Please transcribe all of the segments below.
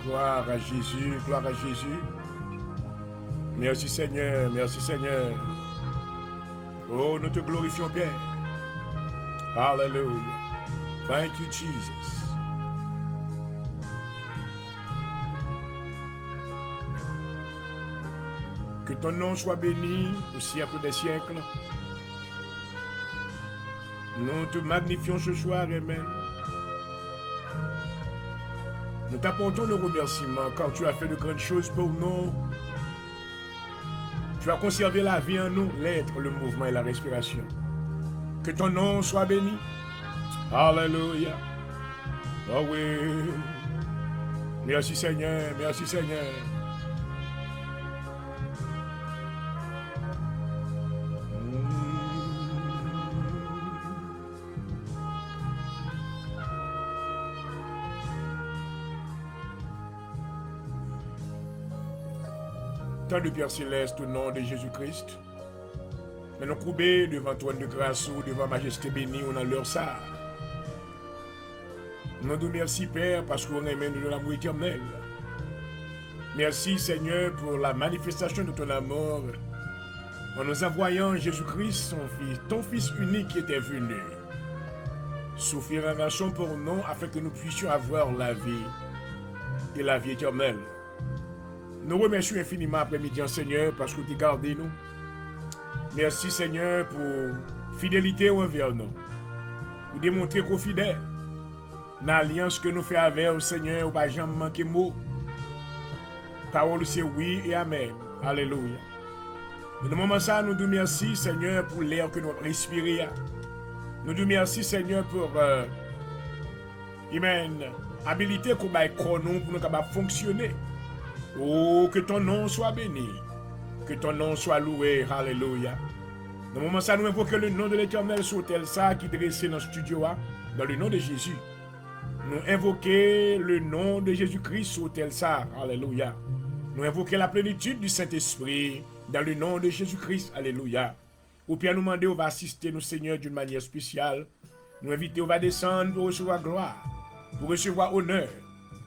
Gloire à Jésus, gloire à Jésus. Merci Seigneur, merci Seigneur. Oh, nous te glorifions bien. Hallelujah. Thank you, Jesus. Que ton nom soit béni au siècle des siècles. Nous te magnifions ce soir, Amen. Nous t'apportons nos remerciements car tu as fait de grandes choses pour nous. Tu as conservé la vie en nous, l'être, le mouvement et la respiration. Que ton nom soit béni. Alléluia. Oh oui. Merci Seigneur, merci Seigneur. Tant de Père Céleste au nom de Jésus-Christ. Mais nous courbés devant toi de grâce ou devant Majesté bénie, on a leur ça. Nous nous merci Père parce qu'on aime de l'amour éternel. Merci Seigneur pour la manifestation de ton amour en nous envoyant Jésus-Christ, son Fils, ton Fils unique qui était venu souffrir en nation pour nous afin que nous puissions avoir la vie et la vie éternelle. Nous remercions infiniment après-midi, Seigneur, parce que tu gardé nous. Merci, Seigneur, pour fidélité envers nous. Pour démontrer qu'on est fidèle. Dans l'alliance que nous faisons avec le Seigneur, on ne va jamais manquer de mots. Parole, c'est oui et amen. Alléluia. Et dans le moment ça, nous nous merci, Seigneur, pour l'air que nous respirons. Nous nous merci, Seigneur, pour habilité qu'on va pour nous capables fonctionner. Oh, que ton nom soit béni, que ton nom soit loué, alléluia. Dans le moment ça, nous invoquons le nom de l'Éternel sur tel ça qui dressé dans le studio, dans le nom de Jésus. Nous invoquons le nom de Jésus-Christ sur tel ça, alléluia. Nous invoquons la plénitude du Saint-Esprit dans le nom de Jésus-Christ, alléluia. Ou bien nous demander, on va assister nos seigneurs d'une manière spéciale. Nous inviter, on va descendre pour recevoir gloire, pour recevoir honneur,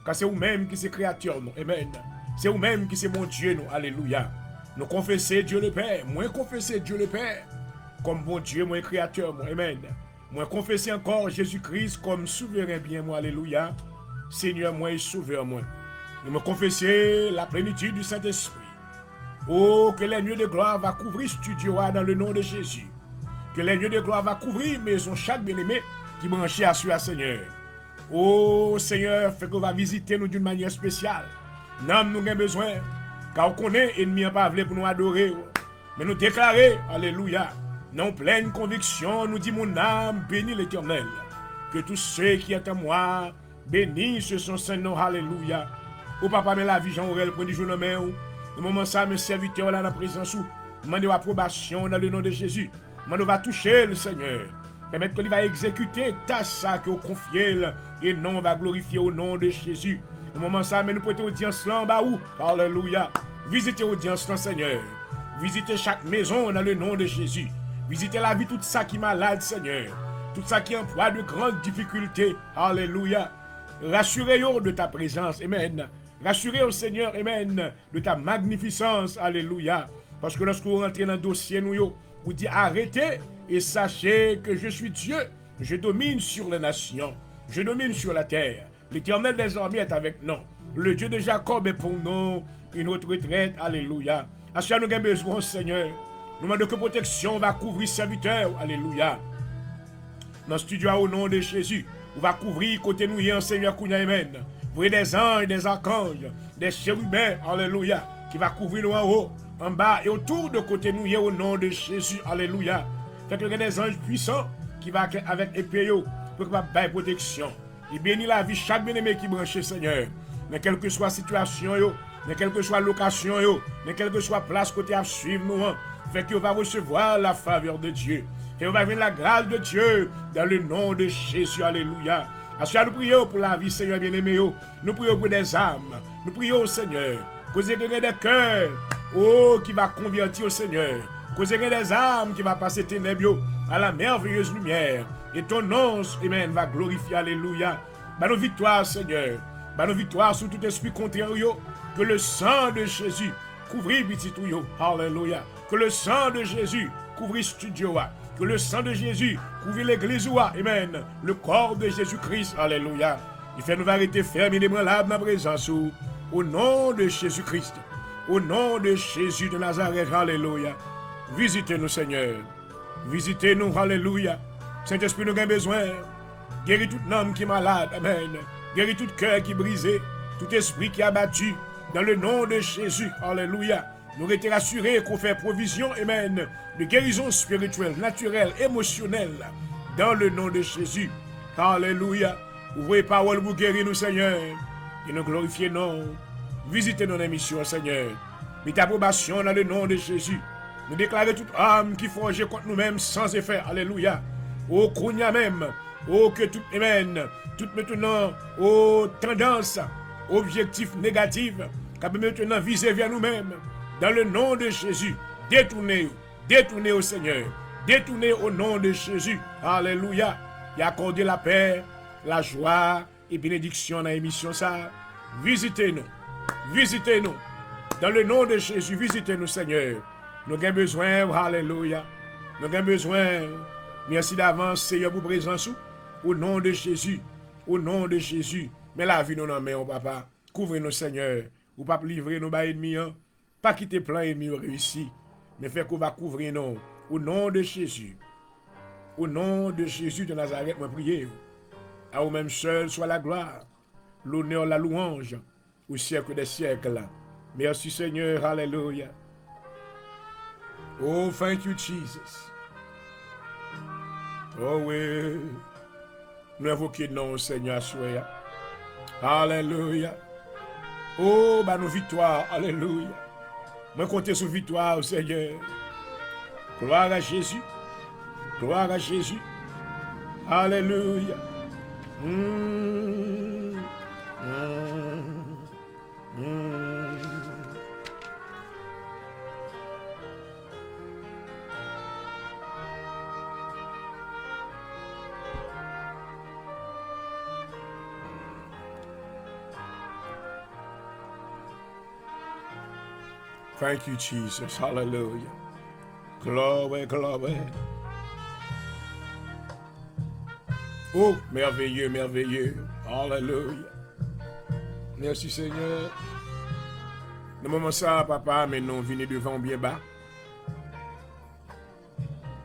car c'est vous-même qui c'est créateur, nous, amen. C'est vous-même qui c'est mon Dieu, nous. Alléluia. Nous confessons Dieu le Père. Moi confesser Dieu le Père comme bon Dieu, moi créateur, moi. Amen. Moi confesser encore Jésus-Christ comme souverain bien, moi. Alléluia. Seigneur, moi et sauveur, moi. Nous me confesser la plénitude du Saint-Esprit. Oh, que les nuées de gloire va couvrir studio dans le nom de Jésus. Que les nuées de gloire va couvrir maison chaque bien-aimé qui branche à soi, Seigneur. Oh, Seigneur, fait qu'on va visiter nous d'une manière spéciale. Non, nous avons besoin, car on connaît l'ennemi n'a pas voulu pour nous adorer. Mais nous déclarer, alléluia, non pleine conviction, nous dit mon âme, bénis l'Éternel. Que tous ceux qui sont en moi, bénissent son Saint-Nom, alléluia. Au papa, mais la vie, Jean-Aurel, prenez jour dans main. Au moment ça, mes serviteurs là dans la présence, demandez approbation dans le nom de Jésus. Demandez va toucher le Seigneur. Permettre qu'il va exécuter ta ça que vous confiez et non va glorifier au nom de Jésus. Au moment ça, mais nous prêtons audience là en bas où? Alléluia. Visitez l'audience là, Seigneur. Visitez chaque maison dans le nom de Jésus. Visitez la vie, tout ça qui est malade, Seigneur. Tout ça qui emploie de grandes difficultés. Alléluia. Rassurez-vous de ta présence. Amen. Rassurez-vous, Seigneur. Amen. De ta magnificence. Alléluia. Parce que lorsque vous rentrez dans le dossier, vous dites arrêtez et sachez que je suis Dieu. Je domine sur les nations. Je domine sur la terre. L'Éternel des armées est avec nous. Le Dieu de Jacob est pour nous une autre retraite. Alléluia. À ce nous avons besoin, Seigneur. Nous demandons que protection va couvrir serviteurs. Alléluia. Dans le studio, au nom de Jésus, on va couvrir côté nous, Seigneur, Amen. Vous voyez des anges, des archanges, des chérubins. Alléluia. Qui va couvrir nous en haut, en bas et autour de côté nous, au nom de Jésus. Alléluia. Fait que des anges puissants qui va avec épée pour que va bailler protection. Il bénit la vie chaque bien-aimé qui branche, Seigneur. Mais quelle que soit la situation, mais quelle que soit la location, mais quelle que soit la place côté à suivre nous, fait qu'on va recevoir la faveur de Dieu. Et on va venir la grâce de Dieu dans le nom de Jésus. Alléluia. Assois, nous prions pour la vie, Seigneur bien-aimé. Nous prions pour des âmes. Nous prions, Seigneur. Causez des cœurs. Oh, qui va convertir au Seigneur. Causez des âmes qui va passer ténèbres à la merveilleuse lumière. Et ton nom, Amen, va glorifier, alléluia. Bah nos victoires, Seigneur. Bah nos victoires sur tout esprit contraire. Que le sang de Jésus couvre petit tout. Alléluia. Que le sang de Jésus couvre studio. Que le sang de Jésus couvre l'église. Amen. Le corps de Jésus-Christ. Alléluia. Il fait nous arrêter fermes et ébranlables dans la présence. Au nom de Jésus-Christ. Au nom de Jésus de Nazareth. Alléluia. Visitez-nous, Seigneur. Visitez-nous. Alléluia. Saint-Esprit, nous avons besoin. Guéris toute âme qui est malade. Amen. Guéris tout cœur qui est brisé. Tout esprit qui est abattu. Dans le nom de Jésus. Alléluia. Nous étions rassurés qu'on fait provision. Amen. De guérison spirituelle, naturelle, émotionnelle. Dans le nom de Jésus. Alléluia. Ouvrez parole pour guérir nous, Seigneur. Et nous glorifier non. Visitez nos émissions, Seigneur. Mettez approbation dans le nom de Jésus. Nous déclarons toute âme qui forge contre nous-mêmes sans effet. Alléluia. Au Kounia même. Oh, que tout, amen. Tout maintenant, oh, tendance, objectif négatif, qui peut maintenant viser vers nous-mêmes. Dans le nom de Jésus. Détournez au Seigneur. Détournez au nom de Jésus. Alléluia. Et accordez la paix, la joie et bénédiction dans l'émission ça. Visitez-nous. Visitez-nous. Dans le nom de Jésus, visitez-nous, Seigneur. Nous avons besoin, alléluia. Nous avons besoin. Merci d'avance, Seigneur, pour présence. Au nom de Jésus. Au nom de Jésus. Mais la vie nous en main, papa. Couvrez-nous, Seigneur. Ou pas livrer nos ennemis. Pas quitter plein ennemis réussi. Mais fait qu'on va couvrir nous. Au nom de Jésus. Au nom de Jésus de Nazareth, moi prier. À vous-même seul soit la gloire, l'honneur, la louange, au siècle des siècles. Merci Seigneur, alléluia. Oh, thank you Jesus. Oh oui, nous invoquons non Seigneur, soyez. Alléluia. Oh, bah nos victoires, alléluia. Moi compter sur victoire, Seigneur. Gloire à Jésus. Gloire à Jésus. Alléluia. Thank you, Jesus. Hallelujah. Glory, glory. Oh, merveilleux, merveilleux. Alléluia. Merci Seigneur. Dans le moment ça, papa, mais nous venons devant bien bas.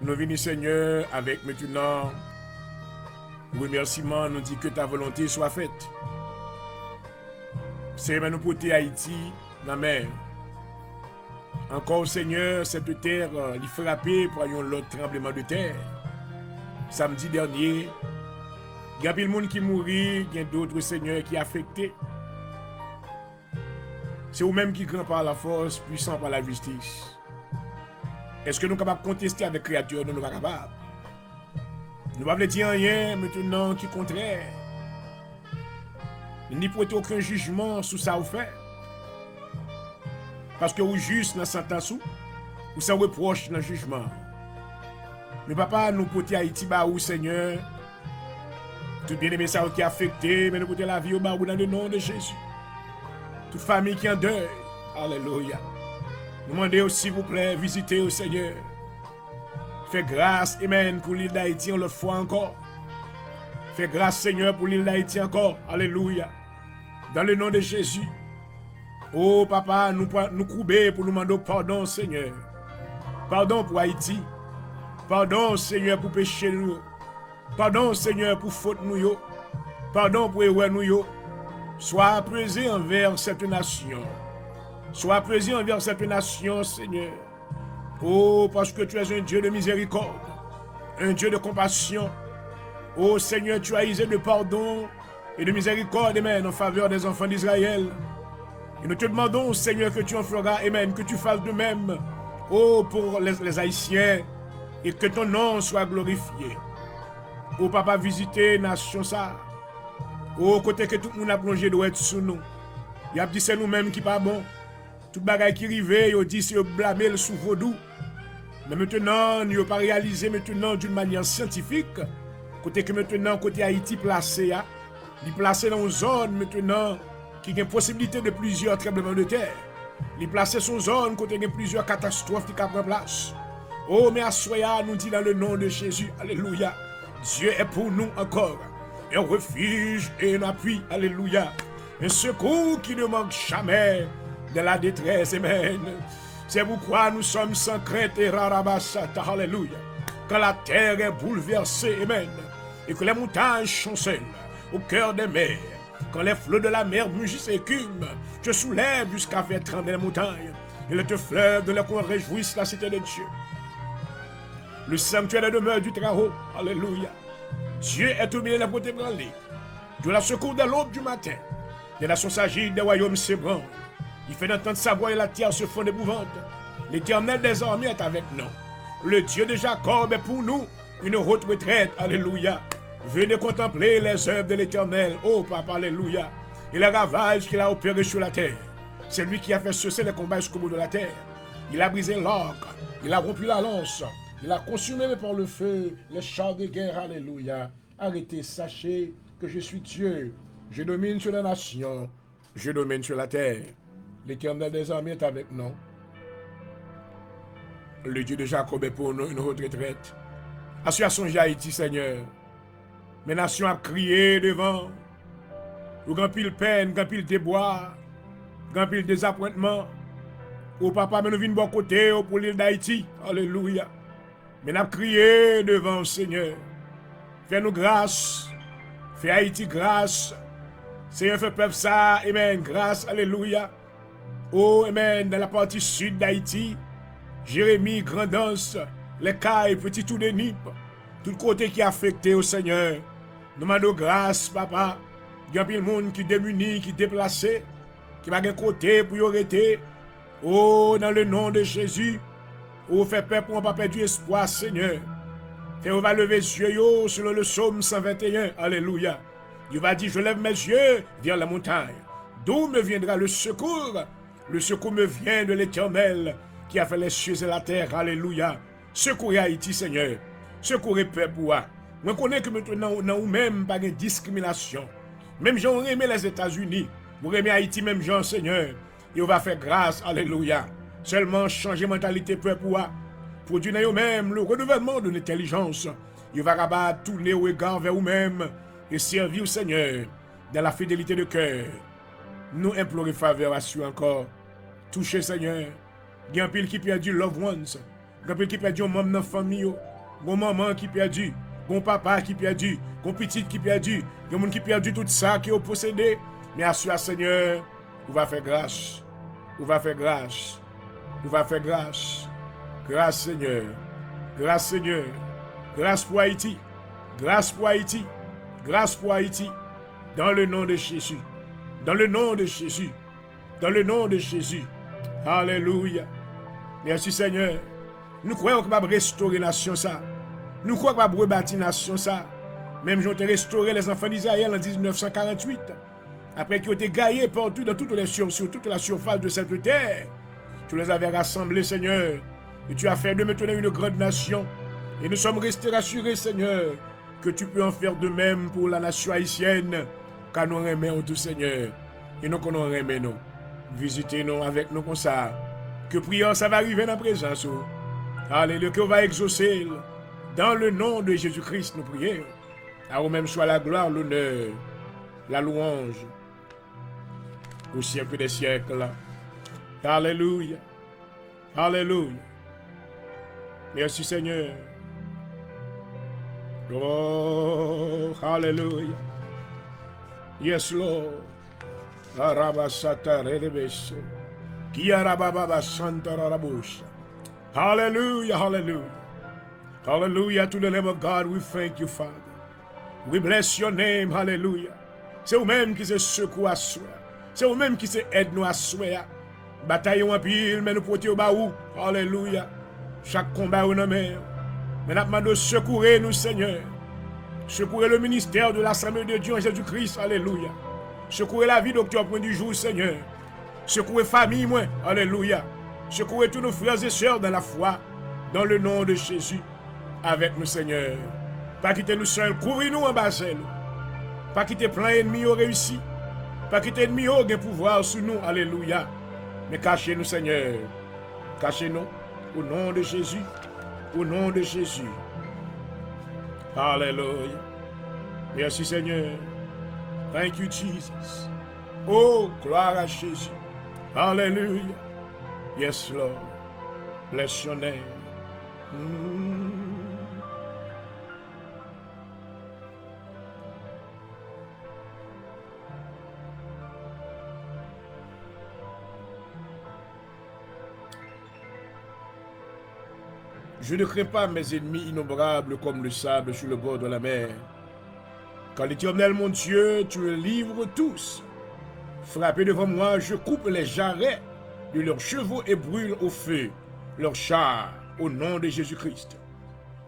Nous venons, Seigneur, avec maintenant remerciement, nous dit que ta volonté soit faite. Seigneur, nous porter Haïti dans la mer. Encore, Seigneur, cette terre, il frappé pour l'autre tremblement de terre. Samedi dernier, il y a des gens qui mourent, il y a d'autres, Seigneur, qui sont affectés. C'est vous-même qui grand par la force, puissant par la justice. Est-ce que nous sommes capables de contester avec la créature? Nous ne sommes pas capables. Nous ne pouvons pas dire rien maintenant qui est contraire. Il n'y a aucun jugement sur ça vous fait. Parce que vous juste dans la sentence, vous sans reproche dans le jugement. Mais papa, nous portons Haïti, ou Seigneur, tout bien aimé ça qui est affecté, mais nous portons la vie au bas dans le nom de Jésus. Toute famille qui est en deuil, alléluia. Nous demandons, s'il vous plaît, visitez au Seigneur. Fais grâce, amen, pour l'île d'Haïti, on le fois encore. Fais grâce, Seigneur, pour l'île d'Haïti encore, alléluia. Dans le nom de Jésus. Oh, papa, nous couper pour nous demander pardon, Seigneur. Pardon pour Haïti. Pardon, Seigneur, pour péché nous. Pardon, Seigneur, pour faute nous. Pardon pour erreur nous. Sois apaisé envers cette nation. Sois apaisé envers cette nation, Seigneur. Oh, parce que tu es un Dieu de miséricorde, un Dieu de compassion. Oh, Seigneur, tu as usé de pardon et de miséricorde, amen, en faveur des enfants d'Israël. Et nous te demandons, Seigneur, que tu en feras, amen, que tu fasses de même, oh, pour les Haïtiens, et que ton nom soit glorifié. Oh, papa, visiter nation ça. Oh, côté que tout le monde a plongé doit être sous nous. Il a dit c'est nous-mêmes qui pas bon. Tout bagaille qui arrive, il dit c'est blâmer sous vaudou. Mais maintenant, nous n'avons pas réalisé maintenant d'une manière scientifique. Côté que maintenant, côté Haïti placé, Il placé dans une zone maintenant qui a une possibilité de plusieurs tremblements de terre. Il placé son zone côté de plusieurs catastrophes qui prennent place. Oh, mais à Soya nous dit dans le nom de Jésus, alléluia, Dieu est pour nous encore un refuge et un appui, alléluia, un secours qui ne manque jamais de la détresse, amen. C'est pourquoi nous sommes sans crainte et rarabasata, alléluia, quand la terre est bouleversée, amen, et que les montagnes chancellent au cœur des mers, quand les flots de la mer mugissent et écument, te soulève jusqu'à faire trembler les montagnes, et les fleuves de leur coin réjouissent la cité de Dieu. Le sanctuaire de demeure du Très-Haut, alléluia. Dieu est au milieu de la beauté branlée, de la secours de l'aube du matin. Des nations s'agitent, des royaumes s'ébranlent. Il fait d'entendre sa voix et la terre se fond d'épouvante. L'Éternel des armées est avec nous. Le Dieu de Jacob est pour nous une haute retraite, alléluia. Venez contempler les œuvres de l'Éternel, oh papa, alléluia. Et les ravages qu'il a opérés sur la terre. C'est lui qui a fait cesser les combats jusqu'au bout de la terre. Il a brisé l'arc, il a rompu la lance. Il a consumé par le feu les chars de guerre, alléluia. Arrêtez, sachez que je suis Dieu. Je domine sur les nations, je domine sur la terre. L'Éternel des armées est avec nous. Le Dieu de Jacob est pour nous une haute retraite. Assure songer Haïti, Seigneur. Mes nations ont crié devant. Ou grand pile peine, grand pile déboire, grand pile désappointement. Ou papa, mais nous venons de bon côté pour l'île d'Haïti. Alléluia. Mais nous avons crié devant le Seigneur. Fais-nous grâce. Fais Haïti grâce. Seigneur, fais peuple ça. Amen. Grâce. Alléluia. Oh, amen. Dans la partie sud d'Haïti, Jérémie, Grandance, les Cailles, Petit Tout de Nip, tout côté qui est affecté au Seigneur. Nous demandons grâce, papa. Il y a plein de monde qui est démuni, qui est déplacé, qui va de côté pour y arrêter. Oh, dans le nom de Jésus. Oh, fais peuple pour ne pas perdre espoir, Seigneur. Fais, on va lever les yeux sur le psaume 121. Alléluia. Il va dire, je lève mes yeux vers la montagne. D'où me viendra le secours? Le secours me vient de l'Éternel qui a fait les cieux et la terre. Alléluia. Secourez Haïti, Seigneur. Secourez peuple. Moi, je connais que maintenant, nous même pas de discrimination. Même gens aimé les États-Unis. Vous aimez Haïti, même gens, Seigneur. Et on va faire grâce. Alléluia. Seulement changer mentalité peuple pour dire nous-mêmes le renouvellement de l'intelligence. Il va rabattre tous les regards vers vous-même et servir au Seigneur dans la fidélité de cœur. Nous implorons faveur à celui encore. Touchez Seigneur. Il y a un pile qui perdu loved ones. Il y a un pile qui perdu un membre de la famille. Mon maman qui perdu. Mon papa qui perdu. Mon petit qui perdu. Il y a un monde qui perdu tout ça qui est possédé. Mais à celui Seigneur, on va faire grâce. On va faire grâce. On va faire grâce. Grâce Seigneur. Grâce Seigneur. Grâce pour Haïti. Grâce pour Haïti. Grâce pour Haïti. Dans le nom de Jésus. Dans le nom de Jésus. Dans le nom de Jésus. Alléluia. Merci Seigneur. Nous croyons qu'on va restaurer la nation ça. Nous croyons qu'on va rebâtir la nation ça. Même j'ai restauré les enfants d'Israël en 1948. Après qu'ils ont été gaillés partout sur toute la surface de cette terre. Tu les avais rassemblés, Seigneur. Et tu as fait de maintenant une grande nation. Et nous sommes restés rassurés, Seigneur, que tu peux en faire de même pour la nation haïtienne. Car nous aimons tout, Seigneur. Et nous qu'on aimons nous. Visitez-nous avec nous comme ça. Que prière, ça va arriver dans la présence. Alléluia, que va exaucer. Dans le nom de Jésus-Christ, nous prions. À vous-même soit la gloire, l'honneur, la louange. Au siècle des siècles. Alléluia. Alléluia. Merci Seigneur. Oh, Alléluia. Yes, Lord. Arabasata redebes. Qui arababa santa rabosha. Hallelujah, hallelujah. Hallelujah to the name of God. We thank you, Father. We bless your name. Hallelujah. C'est vous-même qui se secoue à soi. C'est vous-même qui se aide nous à soi. Bataille en pile, mais nous portons au baou. Alléluia. Chaque combat au nom. Mais nous demandons secourir nous, Seigneur. Secourir le ministère de l'Assemblée de Dieu en Jésus-Christ. Alléluia. Secourir la vie docteur point du jour, Seigneur. Secourir famille, moi. Alléluia. Secourir tous nos frères et sœurs dans la foi. Dans le nom de Jésus. Avec nous, Seigneur. Pas quitter nous seuls. Couvrez-nous en bas. Pas quitter plein ennemi au réussi. Pas quitter ennemi au gain pouvoir sur nous. Alléluia. Mais cachez-nous, Seigneur. Cachez-nous. Au nom de Jésus. Au nom de Jésus. Alléluia. Merci, Seigneur. Thank you, Jesus. Oh, gloire à Jésus. Alléluia. Yes, Lord. Bless your name. Je ne crains pas mes ennemis innombrables comme le sable sur le bord de la mer. Quand l'Éternel, mon Dieu, tu me livres tous. Frappés devant moi, je coupe les jarrets de leurs chevaux et brûle au feu leurs chars, au nom de Jésus-Christ.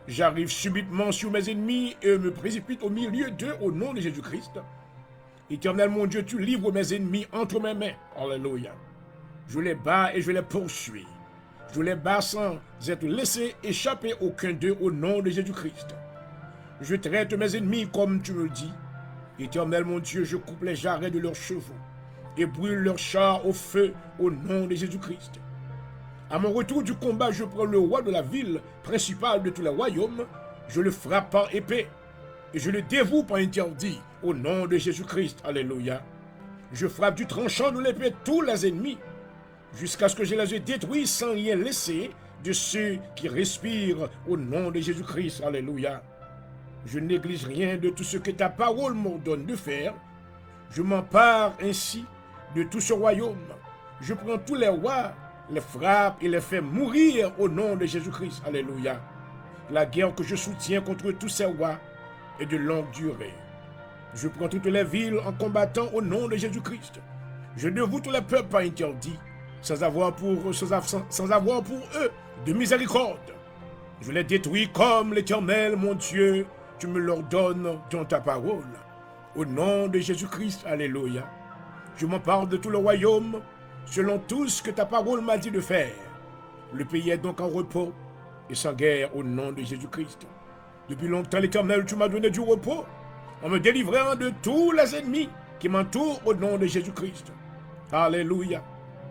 J'arrive subitement sur mes ennemis et me précipite au milieu d'eux au nom de Jésus-Christ. Éternel, mon Dieu, tu livres mes ennemis entre mes mains. Alléluia. Je les bats et je les poursuis. Je les bats sans être laissé échapper aucun d'eux au nom de Jésus-Christ. Je traite mes ennemis comme tu me dis. Éternel, mon Dieu, je coupe les jarrets de leurs chevaux et brûle leurs chars au feu au nom de Jésus-Christ. À mon retour du combat, je prends le roi de la ville principale de tous les royaumes, je le frappe par épée et je le dévoue par interdit au nom de Jésus-Christ. Alléluia. Je frappe du tranchant de l'épée tous les ennemis jusqu'à ce que je les ai détruits sans rien laisser de ceux qui respirent au nom de Jésus-Christ. Alléluia. Je ne néglige rien de tout ce que ta parole m'ordonne de faire. Je m'empare ainsi de tout ce royaume. Je prends tous les rois, les frappe et les fait mourir au nom de Jésus-Christ. Alléluia. La guerre que je soutiens contre tous ces rois est de longue durée. Je prends toutes les villes en combattant au nom de Jésus-Christ. Je dévoue tous les peuples par interdit, sans avoir pour eux de miséricorde. Je les détruis comme l'Éternel, mon Dieu, tu me l'ordonnes dans ta parole. Au nom de Jésus-Christ, alléluia. Je m'empare de tout le royaume, selon tout ce que ta parole m'a dit de faire. Le pays est donc en repos et sans guerre au nom de Jésus-Christ. Depuis longtemps, l'Éternel, tu m'as donné du repos, en me délivrant de tous les ennemis qui m'entourent au nom de Jésus-Christ. Alléluia.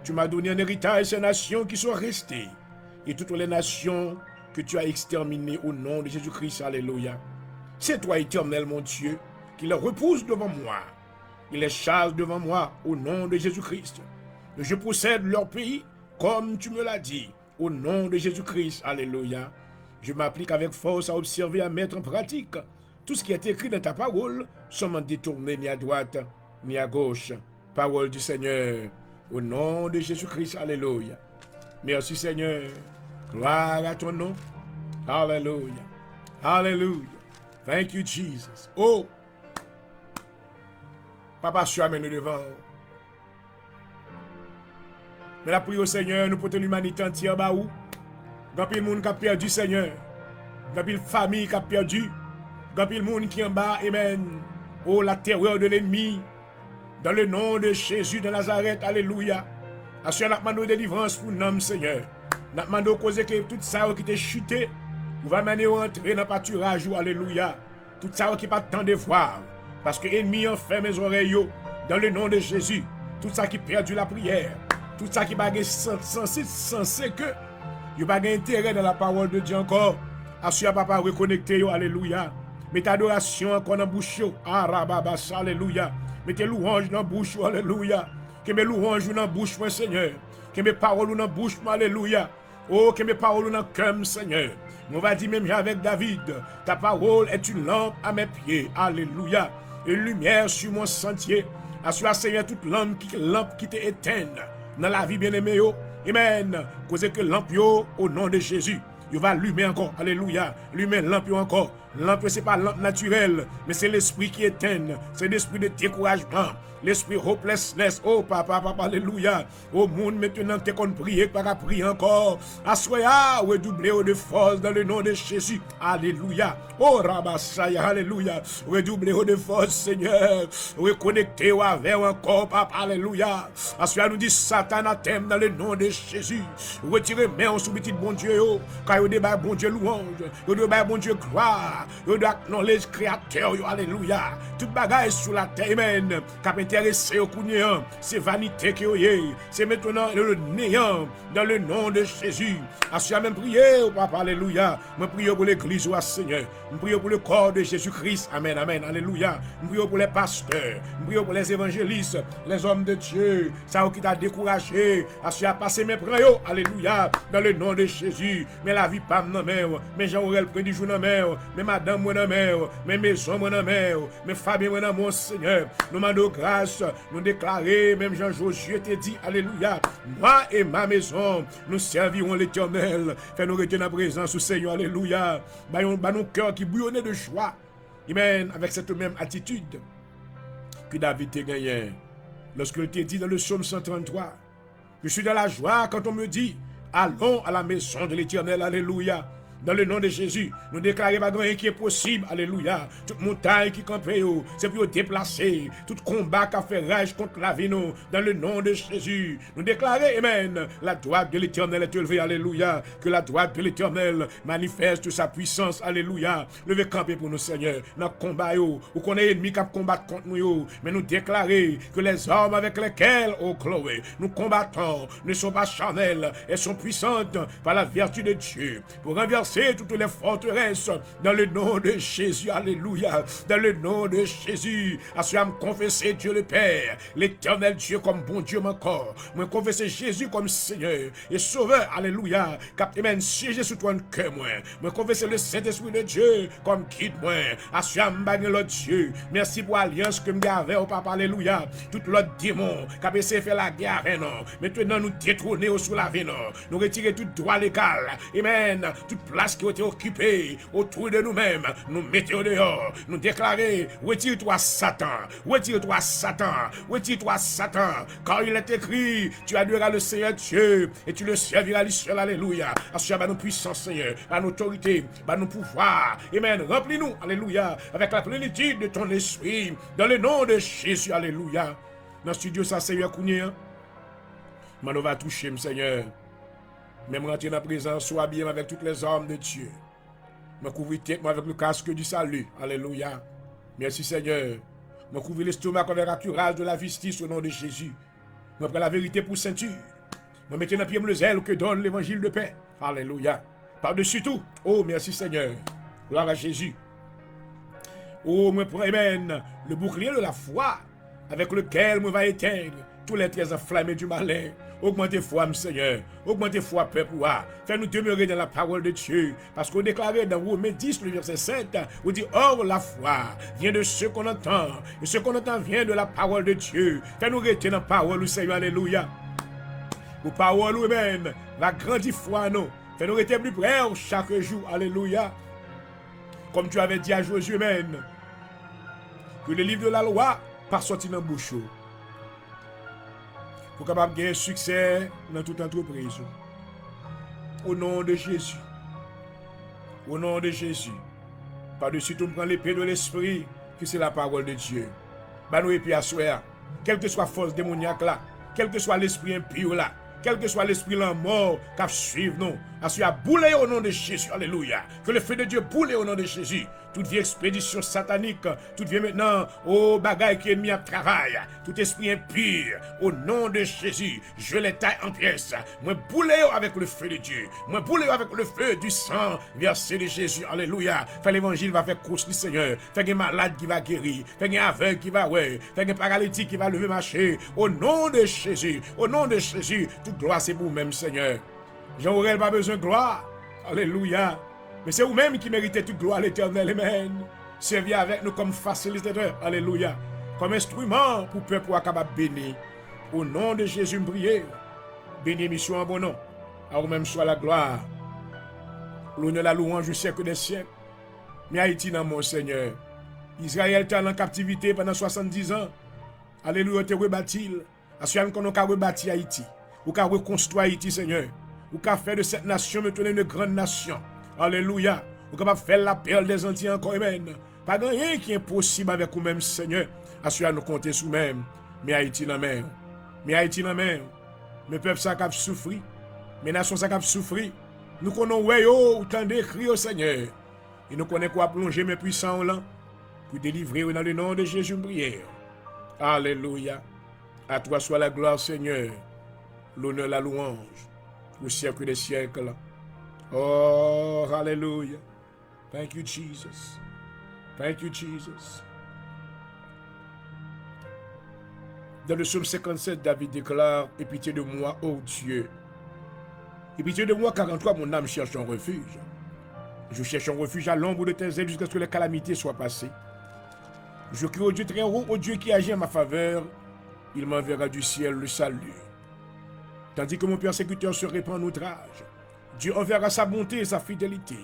Tu m'as donné un héritage ces nations qui sont restées, et toutes les nations que tu as exterminées au nom de Jésus-Christ. Alléluia. C'est toi, Éternel, mon Dieu, qui les repousse devant moi. Il les chasse devant moi au nom de Jésus-Christ. Je possède leur pays comme tu me l'as dit, au nom de Jésus-Christ. Alléluia. Je m'applique avec force à observer, à mettre en pratique tout ce qui est écrit dans ta parole, sans m'en détourner ni à droite ni à gauche. Parole du Seigneur, au nom de Jésus-Christ. Alléluia. Merci Seigneur. Gloire à ton nom. Alléluia. Alléluia. Thank you, Jesus. Oh, Papa, je suis amené devant. Mais la prière au Seigneur, nous portons l'humanité entière. Grand pile monde qui a perdu, Seigneur. Grand pile famille qui a perdu. Grand pile monde qui est en bas. Amen. Oh, la terreur de l'ennemi. Dans le nom de Jésus de Nazareth. Alléluia. Assure la demande de délivrance pour nous, Seigneur. Nous demandons cause que tout ça qui est chuté. Vous va mener entrer dans le pâturage. Alléluia. Tout ça qui pas tant de voir. Parce que l'ennemi en fait mes oreilles. Dans le nom de Jésus. Tout ça qui perdu la prière. Tout ça qui va sensé que il n'y a pas d'intérêt dans la parole de Dieu encore. Assure papa reconnecter. Alléluia. Mettez adoration encore dans la bouche. Arababas. Alléluia. Mettez louange dans la bouche. Alléluia. Que mes louanges dans la bouche, mon Seigneur. Que mes paroles dans la bouche, alléluia. Oh, que mes paroles dans le cœur, Seigneur. On va dire même avec David, ta parole est une lampe à mes pieds. Alléluia. Une lumière sur mon sentier. Assure Seigneur toute lampe qui t'est éteinte dans la vie bien-aimée. Amen. Cause que lampe au nom de Jésus. Il va allumer encore. Alléluia. Allumer lampe encore. Lampe, ce n'est pas lampe naturelle, mais c'est l'esprit qui éteint. C'est l'esprit de découragement. L'esprit hopelessness. Oh, papa, alléluia. Oh, monde, maintenant, tu qu'on prie, pas qu'à prier encore. Assoya, redoublez de force dans le nom de Jésus. Alléluia. Oh, Rabassaya, alléluia. Redoublez de force, Seigneur. Reconnectez avec encore, papa, alléluia. Assoya, nous dit Satan à thème dans le nom de Jésus. Retirez main sous petit bon Dieu, car il débat bon Dieu louange. Il débat bon Dieu gloire. Il doit acknowledge créateur, alléluia. Tout bagage sur la terre, amen. Cap intéressé au cougnéant. C'est vanité qui est. C'est maintenant le néant. Dans le nom de Jésus. Assurez même prier au Papa, alléluia. Je prie pour l'église, au Seigneur. Je prie pour le corps de Jésus-Christ. Amen, amen, alléluia. Je prie pour les pasteurs. Je prie pour les évangélistes, les hommes de Dieu. Ça qui t'a découragé. Assurez à passer mes prières. Alléluia. Dans le nom de Jésus. Mais la vie pas dans mer. Mais Jean-Aurel prend du jour dans mer. Mais madame moi dans mer. Mais maison moi dans mer. Mais Fabien moi dans mon Seigneur. Nous demandons grâce. Nous déclarer. Même Jean-Josué te dit. Alléluia. Moi et ma maison. Nous servirons l'Éternel. Fais-nous rester dans la présence du Seigneur. Alléluia. Bah nos cœurs qui bouillonnaient de joie. Amen. Avec cette même attitude que David t'a gagné. Lorsqu'il t'a dit dans le psaume 133, je suis dans la joie quand on me dit, allons à la maison de l'Éternel. Alléluia. Dans le nom de Jésus, nous déclarons pas rien qui est possible. Alléluia. Toute montagne qui campe, c'est pour déplacer. Tout combat qui a fait rage contre la vie, nous. Dans le nom de Jésus, nous déclarons, amen. La droite de l'Éternel est élevée. Alléluia. Que la droite de l'Éternel manifeste sa puissance. Alléluia. Levez camper pour nous, Seigneur. Dans le combat, ou qu'on est ennemi qui combattent contre nous. Mais nous déclarons que les hommes avec lesquels, oh Chloé, nous combattons ne sont pas charnels. Elles sont puissantes par la vertu de Dieu. Pour renverser toutes les forteresses dans le nom de Jésus. Alléluia. Dans le nom de Jésus. Assurez me confesser Dieu le Père, l'Éternel Dieu comme bon Dieu mon corps. Moi confesser Jésus comme Seigneur et Sauveur. Alléluia. Capitaine, siégez sous toi un cœur moi. Moi confesser le Saint-Esprit de Dieu comme guide moi. Assurez me bagner l'autre Dieu. Merci pour l'alliance que me avec au Papa. Alléluia. Tout l'autre démon qui a essayé de faire la guerre avec nous. Maintenant nous détrôner sous la vie nous. Nous retirer tout droit légal. Amen. Toute place qui a été occupée autour de nous-mêmes, nous mettons dehors, nous déclarer, retire-toi Satan, retire-toi Satan, retire-toi Satan, car il est écrit, tu adoreras le Seigneur Dieu, et tu le serviras lui seul, alléluia, assure à nos puissances, Seigneur, à nos autorités, à nos pouvoirs, amen, remplis-nous, alléluia, avec la plénitude de ton esprit, dans le nom de Jésus, alléluia, dans le studio, ça, Seigneur, Kounia, on va toucher, Seigneur, même rentrer dans la présence, sois bien avec toutes les armes de Dieu. Me couvrir tête avec le casque du salut. Alléluia. Merci Seigneur. Me couvrir l'estomac avec la courage de la justice au nom de Jésus. Me prends la vérité pour ceinture. Me mettez dans pied le zèle que donne l'évangile de paix. Alléluia. Par-dessus tout. Oh, merci Seigneur. Gloire à Jésus. Oh, me prends, amen, le bouclier de la foi avec lequel me va éteindre tous les traits enflammés du malin. Augmentez foi, Seigneur. Augmentez foi, peuple. Fais-nous demeurer dans la parole de Dieu. Parce qu'on déclarait dans Romains 10, le verset 7, on dit, or la foi vient de ce qu'on entend. Et ce qu'on entend vient de la parole de Dieu. Fais-nous rester dans la parole, Seigneur. Alléluia. Pour parole, amen. La grande foi, nous. Fais-nous rester plus près chaque jour. Alléluia. Comme tu avais dit à Josué, amen. Que le livre de la loi pas sorti dans la bouche. Pour capable de gagner succès dans toute entreprise. Au nom de Jésus. Au nom de Jésus. Par-dessus tout, prend l'épée de l'esprit, que c'est la parole de Dieu. Bah nous épée à soi, quelle que soit la force démoniaque là, quel que soit l'esprit impur là, quel que soit l'esprit la mort qui suit nous, à bouler au nom de Jésus. Alléluia. Que le feu de Dieu boule au nom de Jésus. Toute vieille expédition satanique, toute vieille maintenant, oh bagaille qui est mis à travail, tout esprit impur, au nom de Jésus, je les taille en pièces. Moi boule avec le feu de Dieu. Moi boule avec le feu du sang versé de Jésus. Alléluia. Fait l'évangile va faire course du Seigneur. Fait un malade qui va guérir. Fait un aveugle qui va ouais. Fait un paralytique qui va lever marcher. Au nom de Jésus. Au nom de Jésus. Toute gloire c'est pour vous-même, Seigneur. Jean-Aurel pas besoin de gloire. Alléluia. Mais c'est vous-même qui méritez toute gloire à l'Éternel. Amen. Servez avec nous comme facilitateur. Alléluia. Comme instrument pour le peuple capable de bénir. Au nom de Jésus, priez. Bénis mission en bon nom. À vous-même soit la gloire. L'honneur, la louange du siècle des siècles. Mais Haïti dans mon Seigneur. Israël était en captivité pendant 70 ans. Alléluia, te rebâti. Assurément qu'on a rebâti Haïti. Ou qu'a reconstruit Haïti, Seigneur. Ou qu'a fait de cette nation maintenant une grande nation. Alléluia. Ou capable faire la perle des Antilles encore, amen. Pas rien qui est impossible avec vous-même, Seigneur. Assurez nous compter sous même. Mais Haïti dans mer. Mais Haïti dans mer. Mais peuple ça qui souffri. Mais nation ça qui souffri. Nous connaissons ouais autant d'écrit au Seigneur. Et nous connaissons quoi plonger mes puissants là. pour délivrer dans le nom de Jésus prière. Alléluia. À toi soit la gloire, Seigneur, l'honneur, la louange, au siècle des siècles. Oh, hallelujah. Thank you, Jesus. Thank you, Jesus. Dans le psaume 57, David déclare: aie pitié de moi, ô Dieu. Aie pitié de moi, car en toi mon âme cherche un refuge. Je cherche un refuge à l'ombre de tes ailes jusqu'à ce que les calamités soient passées. Je crie au Dieu très haut, au Dieu qui agit en ma faveur. Il m'enverra du ciel le salut. Tandis que mon persécuteur se répand en outrage, Dieu enverra sa bonté et sa fidélité.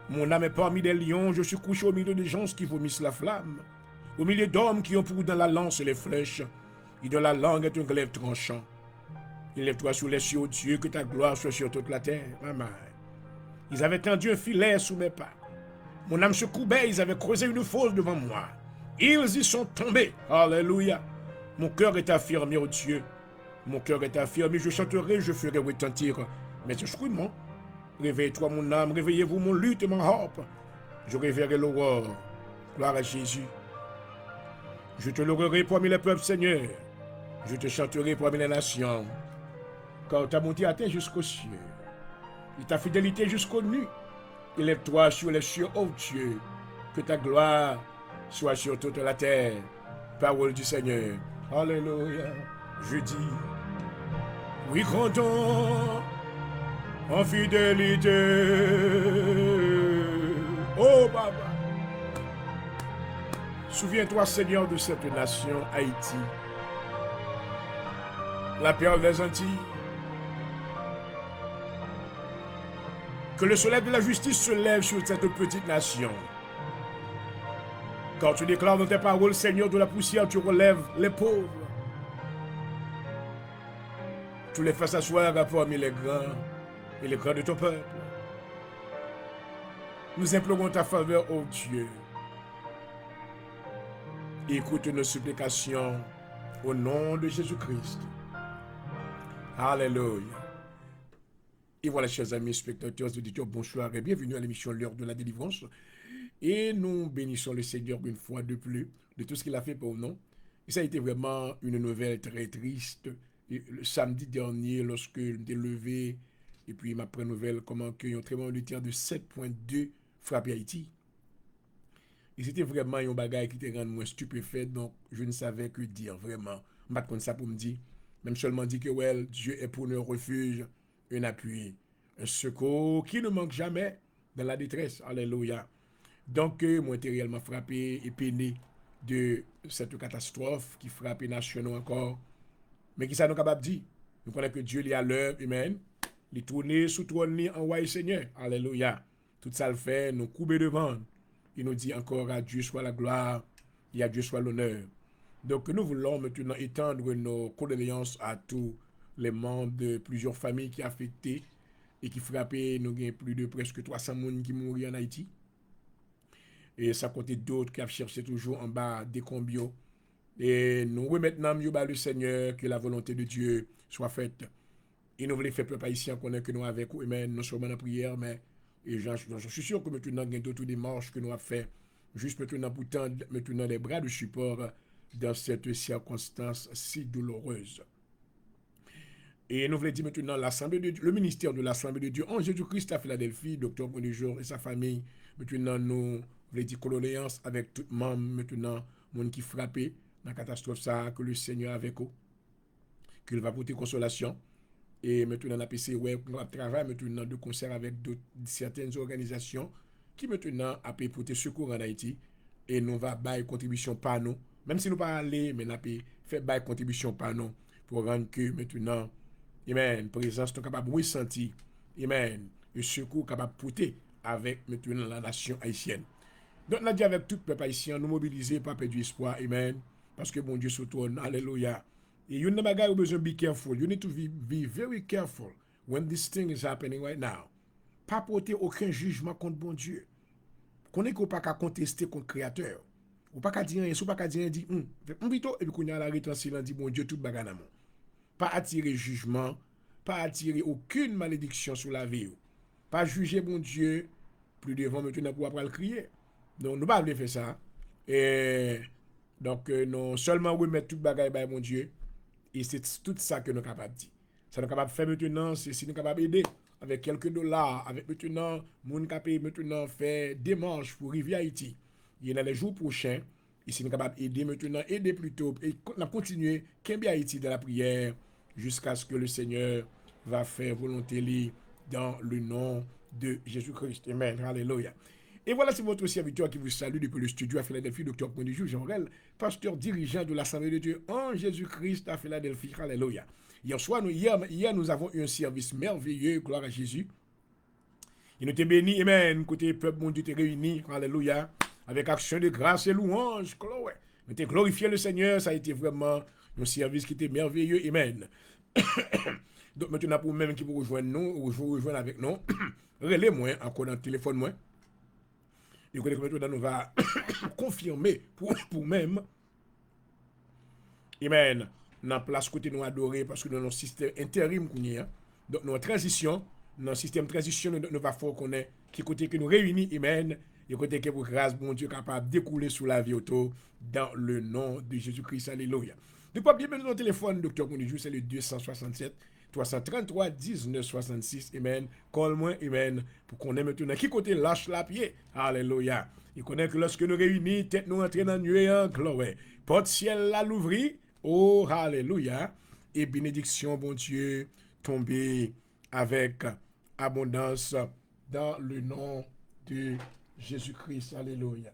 Mon âme est parmi des lions, je suis couché au milieu des gens qui vomissent la flamme, au milieu d'hommes qui ont pour dans la lance et les flèches, et dont la langue est un glaive tranchant. Élève-toi sous les cieux, ô Dieu, que ta gloire soit sur toute la terre. Maman. Ils avaient tendu un filet sous mes pas. Mon âme se courbait, ils avaient creusé une fosse devant moi. Ils y sont tombés. Alléluia. Mon cœur est affirmé, ô Dieu. Mon cœur est affirmé, je chanterai, je ferai retentir mes instruments. Réveille-toi, mon âme, réveillez-vous, mon luth et mon harpe. Je réveillerai l'aurore. Gloire à Jésus. Je te louerai parmi les peuples, Seigneur. Je te chanterai parmi les nations. Car ta bonté atteint jusqu'aux cieux, et ta fidélité jusqu'aux nues. Élève-toi sur les cieux, ô Dieu, que ta gloire soit sur toute la terre. Parole du Seigneur. Alléluia. Je dis, oui, comptons en fidélité. Oh, Baba. Souviens-toi, Seigneur, de cette nation, Haïti, la perle des Antilles. Que le soleil de la justice se lève sur cette petite nation. Quand tu déclares dans tes paroles, Seigneur, de la poussière, tu relèves les pauvres. Tu les fais s'asseoir parmi les grands et les grands de ton peuple. Nous implorons ta faveur, ô Dieu. Écoute nos supplications au nom de Jésus-Christ. Alléluia. Et voilà, chers amis spectateurs, auditeurs, bonsoir et bienvenue à l'émission L'heure de la délivrance. Et nous bénissons le Seigneur une fois de plus de tout ce qu'il a fait pour nous. Et ça a été vraiment une nouvelle très triste. Et le samedi dernier, lorsque je m'étais levé, et puis ma première nouvelle, comment qu'il y a un tremblement de terre de 7,2 frappé Haïti. Et c'était vraiment un bagage qui était rendu moins stupéfait, donc je ne savais que dire, vraiment. Je ne sais pas ça pour me dire, même seulement dire que ouais, Dieu est pour nous un refuge, un appui, un secours qui ne manque jamais dans la détresse. Alléluia. Donc, moi, j'étais réellement frappé et peiné de cette catastrophe qui frappe les nations encore. Mais qui ça nous capable de dire? Nous connaissons que Dieu est à l'œuvre, amen. Il est tourné sous trône en roi Seigneur. Alléluia. Tout ça le fait, nous couper devant. Il nous dit encore à Dieu soit la gloire et à Dieu soit l'honneur. Donc nous voulons maintenant étendre nos condoléances à tous les membres de plusieurs familles qui sont affectées et qui frappaient. Nous avons plus de presque 300 personnes qui mourent en Haïti. Et ça compte d'autres qui ont cherché toujours en bas des combio. Et nous remettons le Seigneur, que la volonté de Dieu soit faite. Et nous voulons faire peuple haïtien connaître que nous avec eux, mais non seulement dans la prière, mais et je suis sûr que maintenant, il y a d'autres démarches que nous avons fait, juste maintenant pour tendre maintenant les bras de support dans cette circonstance si douloureuse. Et nous voulons dire maintenant l'Assemblée de Dieu, le ministère de l'Assemblée de Dieu en Jésus-Christ à Philadelphie, Dr. Bonjour et sa famille. Maintenant, nous voulons dire condoléances avec tout le monde, maintenant, monde qui frappé dans la catastrophe, ça, que le Seigneur avec eux, qu'il va porter consolation. Et maintenant, on a passé on travaille maintenant de concert avec certaines organisations qui maintenant a pu porter secours en Haïti. Et nous va bailler contribution par nous. Même si nous pas aller, mais nous avons fait bailler contribution par nous pour rendre que maintenant, amen, présence nous capable de ressentir, amen, le secours capable de porter avec maintenant la nation haïtienne. Donc, on a dit avec tout le peuple haïtien, nous mobiliser, pas perdre espoir, amen, parce que bon Dieu se tourne, alléluia. Et you never got to be careful. You need to be very careful when this thing is happening right now. Pas porter aucun jugement contre bon Dieu. Qu'on est qu'on pas qu'à contester contre créateur. Ou pas qu'à dire rien, ou pas qu'à dire rien, dit, plutôt, et puis qu'on a la rétention, dit, bon Dieu, tout bagana. Pas attirer jugement, pas attirer aucune malédiction sur la vie. Pas juger bon Dieu, plus devant maintenant pour après le crier. Donc, nous ne pouvons pas faire ça. Et donc, non seulement remettre tout bagaille par mon Dieu, et c'est tout ça que nous sommes capables de dire. Ça nous sommes capables de faire maintenant, c'est si nous sommes capables d'aider avec quelques dollars, avec maintenant, nous sommes maintenant faire des manches pour arriver à Haïti. Et dans les jours prochains, ici nous sommes capables d'aider maintenant, aider plutôt, et continuer, qu'aimer Haïti dans la prière, jusqu'à ce que le Seigneur va faire volonté dans le nom de Jésus-Christ. Amen. Alléluia. Et voilà, c'est votre serviteur qui vous salue depuis le studio à Philadelphie, Dr. Pondijou Jean-Rel, pasteur dirigeant de l'Assemblée de Dieu en Jésus-Christ à Philadelphie. Alléluia. Hier, nous avons eu un service merveilleux, gloire à Jésus. Il nous était béni, amen, côté peuple, mon Dieu, était réuni, alléluia, avec action de grâce et louange, gloire. Nous était glorifié le Seigneur, ça a été vraiment un service qui était merveilleux, amen. Donc maintenant, pour même qui vous rejoindre nous, ou vous rejoindre avec nous, relais-moi, encore dans le téléphone, moi. Et que maintenant, nous va confirmer pour même, amen, dans la place côté nous adorer, parce que dans notre système intérim, donc notre transition, dans le système de transition, nous va faire qu'on est, qui côté que nous réunissons, amen, et côté que pour grâce, bon Dieu, capable de découler sous la vie auto, dans le nom de Jésus-Christ, alléluia. Donc, pas bien mettre dans téléphone, Dr. Pondijou, c'est le 267 333 19 66, amen. Call-moi, amen, pour qu'on ait maintenant qui côté lâche la pied, alléluia. Il connaît que lorsque nous réunissons, tête nous entrer dans la nuée, gloire. Porte ciel là l'ouvrir, oh, alléluia. Et bénédiction, bon Dieu, tomber avec abondance dans le nom de Jésus-Christ, alléluia.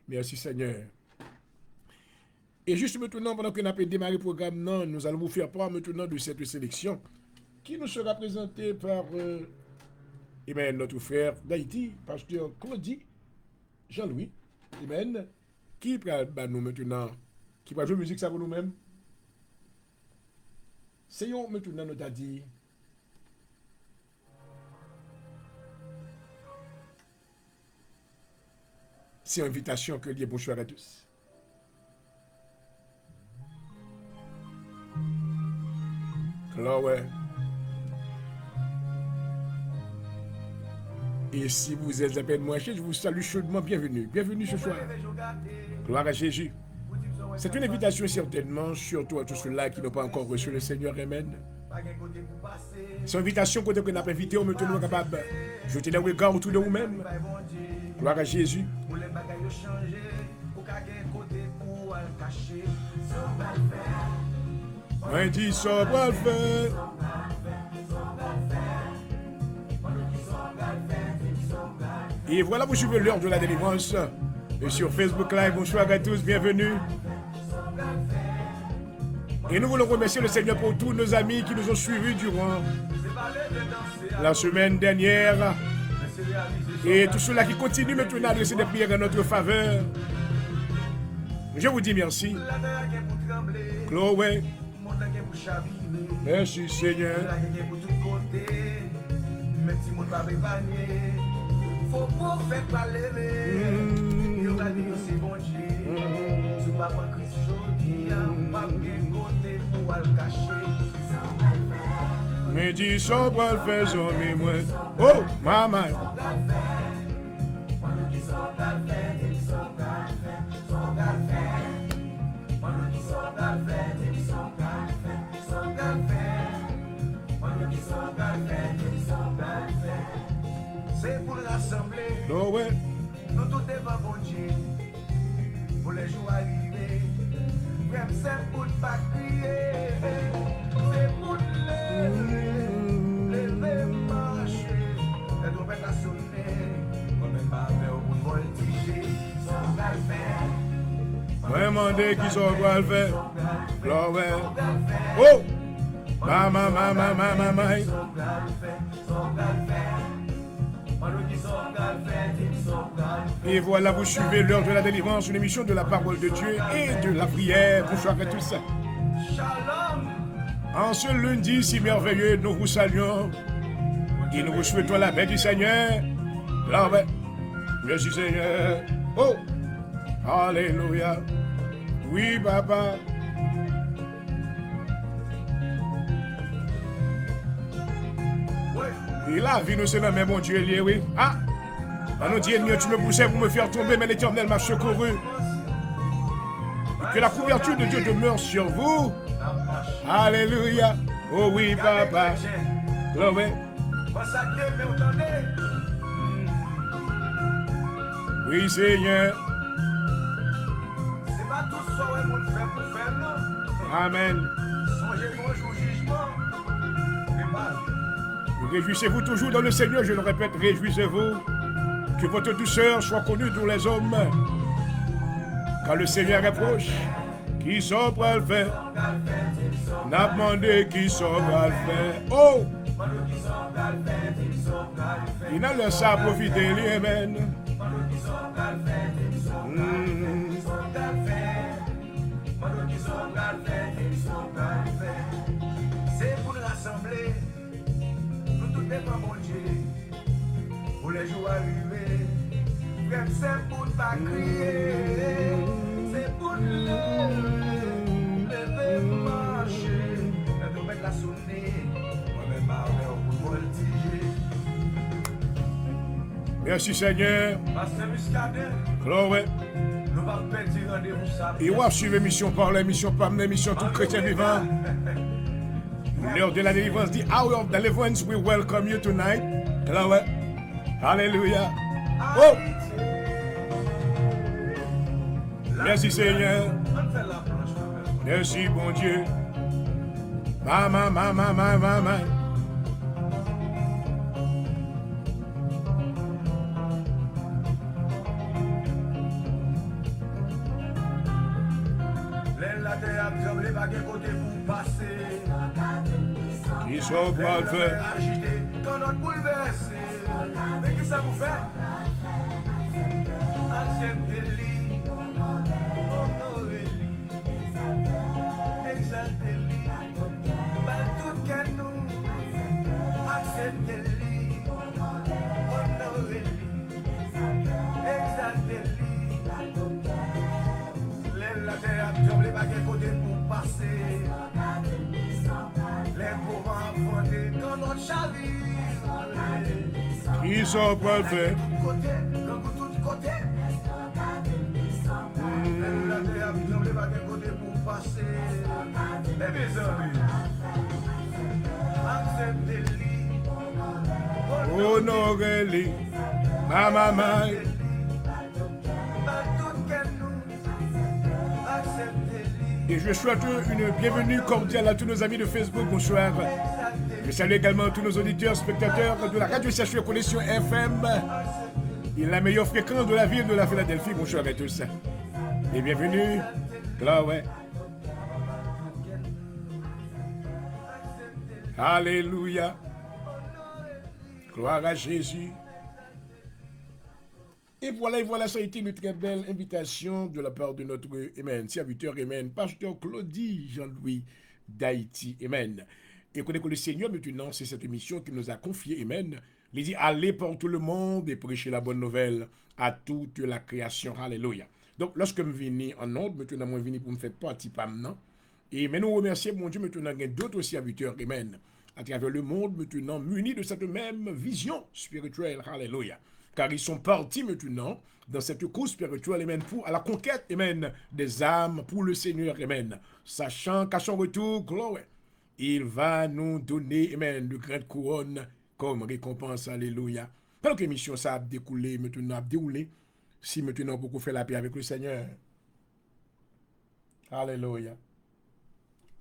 Merci Seigneur. Et juste maintenant, pendant que nous avons démarré le programme, non, nous allons vous faire part maintenant de cette sélection qui nous sera présentée par notre frère d'Haïti, pasteur Claudie Jean-Louis, qui va nous maintenant, qui va jouer musique ça pour nous-mêmes. C'est maintenant nous a dit, c'est une invitation que Dieu bonsoir à tous. Alors, ouais. Et si vous êtes à peine moins cher, je vous salue chaudement. Bienvenue. Bienvenue ce soir. Gloire à Jésus. C'est une invitation certainement, surtout à tous ceux-là qui n'ont pas encore reçu le Seigneur. Amen. C'est une invitation que nous avons invité, on me tourne capable de jeter des regards autour de vous-même. Gloire à Jésus. On dit ça va le faire. Et voilà, vous suivez l'heure de la délivrance. Et sur Facebook Live, bonsoir à tous, bienvenue. Et nous voulons remercier le Seigneur pour tous nos amis qui nous ont suivis durant la semaine dernière. Et tous ceux-là qui continuent maintenant à adresser des prières en notre faveur. Je vous dis merci. Chloé. Merci Seigneur. Faut prophète pas lever. Yo va dire c'est bon Dieu. Tu vas pas Christ aujourd'hui, pas bien côté pour le cacher. Mais dis ça pour le faire zombie moi. Oh maman. C'est pour l'assemblée. No way. Nous tout devant bon Dieu. Pour les jours arrivés. Même c'est pour ne pas crier. C'est pour lever, marcher. Les trompettes à sonner. On ne pas faire pour voltiger. Sans va le faire. Vraiment des qui sont pour le faire. Oh! Mama. Et voilà, vous suivez l'heure de la délivrance, une émission de la parole de Dieu et de la prière. Bonsoir à tous. En ce lundi si merveilleux, nous vous saluons et nous vous souhaitons la paix du Seigneur. La paix. Merci Seigneur. Oh, alléluia. Oui, papa. Et la vie nous c'est même bon Dieu lié, oui. Ah, nous dit, tu me poussais pour me faire tomber, mais l'Éternel m'a secouru. Que la couverture de Dieu demeure sur vous. Alléluia. Oh oui, papa. Glory. Oui, Seigneur. Amen. Réjouissez-vous toujours dans le Seigneur, je le répète, réjouissez-vous. Que votre douceur soit connue de tous les hommes. Quand le Seigneur est proche, qui sont pour le faire? N'a demandé qui sont pour le faire. Oh! Il n'a le ça profiter lui-même. C'est pour nous rassembler, nous tous les pas mon Dieu, pour les jours arrivés, même c'est pour ne pas crier, c'est pour nous lever, marcher, nous mettre la sonner, moi-même avec pour voltiger. Merci Seigneur. Pasteur Muscadet, Glory. nous va perdre rendez-vous ça. Et on va suivre l'émission par l'émission, par l'émission, tout chrétien vivant. L'heure de la délivrance, the hour of deliverance, we welcome you tonight. Glory. Hallelujah. Oh! Merci Seigneur. Merci bon Dieu. Mama. Qui sont pour le faire? Quand notre bouleversé, mais qui ça vous fait? Acceptez-les, honorez-les, exaltez-les, par tout qu'à nous, acceptez-les, honorez-les, exaltez-les. La terre a tombé, pas qu'un côté pour passer. Les pauvres affrontés dans notre chavire. Qui sont pour le faire? Honorez-les. Mama. Et je souhaite une bienvenue cordiale à tous nos amis de Facebook. Bonsoir. Je salue également tous nos auditeurs, spectateurs de la radio Station Connexion FM. Et la meilleure fréquence de la ville de la Philadelphie. Bonsoir à tous. Et bienvenue. Gloire. Alléluia. Gloire à Jésus. Et voilà, ça a été une très belle invitation de la part de notre serviteur, pasteur Claudie Jean-Louis d'Haïti, Et connaissez que le Seigneur, maintenant, c'est cette émission qu'il nous a confiée, Il dit, allez par tout le monde et prêchez la bonne nouvelle à toute la création, alléluia. Donc, lorsque je viens en onde, maintenant, je viens pour me faire partie, maintenant. Et nous remercions, mon Dieu, maintenant, il y a d'autres serviteurs, à travers le monde, maintenant, munis de cette même vision spirituelle, alléluia. Car ils sont partis maintenant dans cette course spirituelle, pour à la conquête, des âmes pour le Seigneur, Sachant qu'à son retour, gloire, il va nous donner, de grandes couronnes comme récompense, alléluia. Pendant que l'émission ça a découlé, maintenant a déroulé, si maintenant beaucoup fait la paix avec le Seigneur. Alléluia.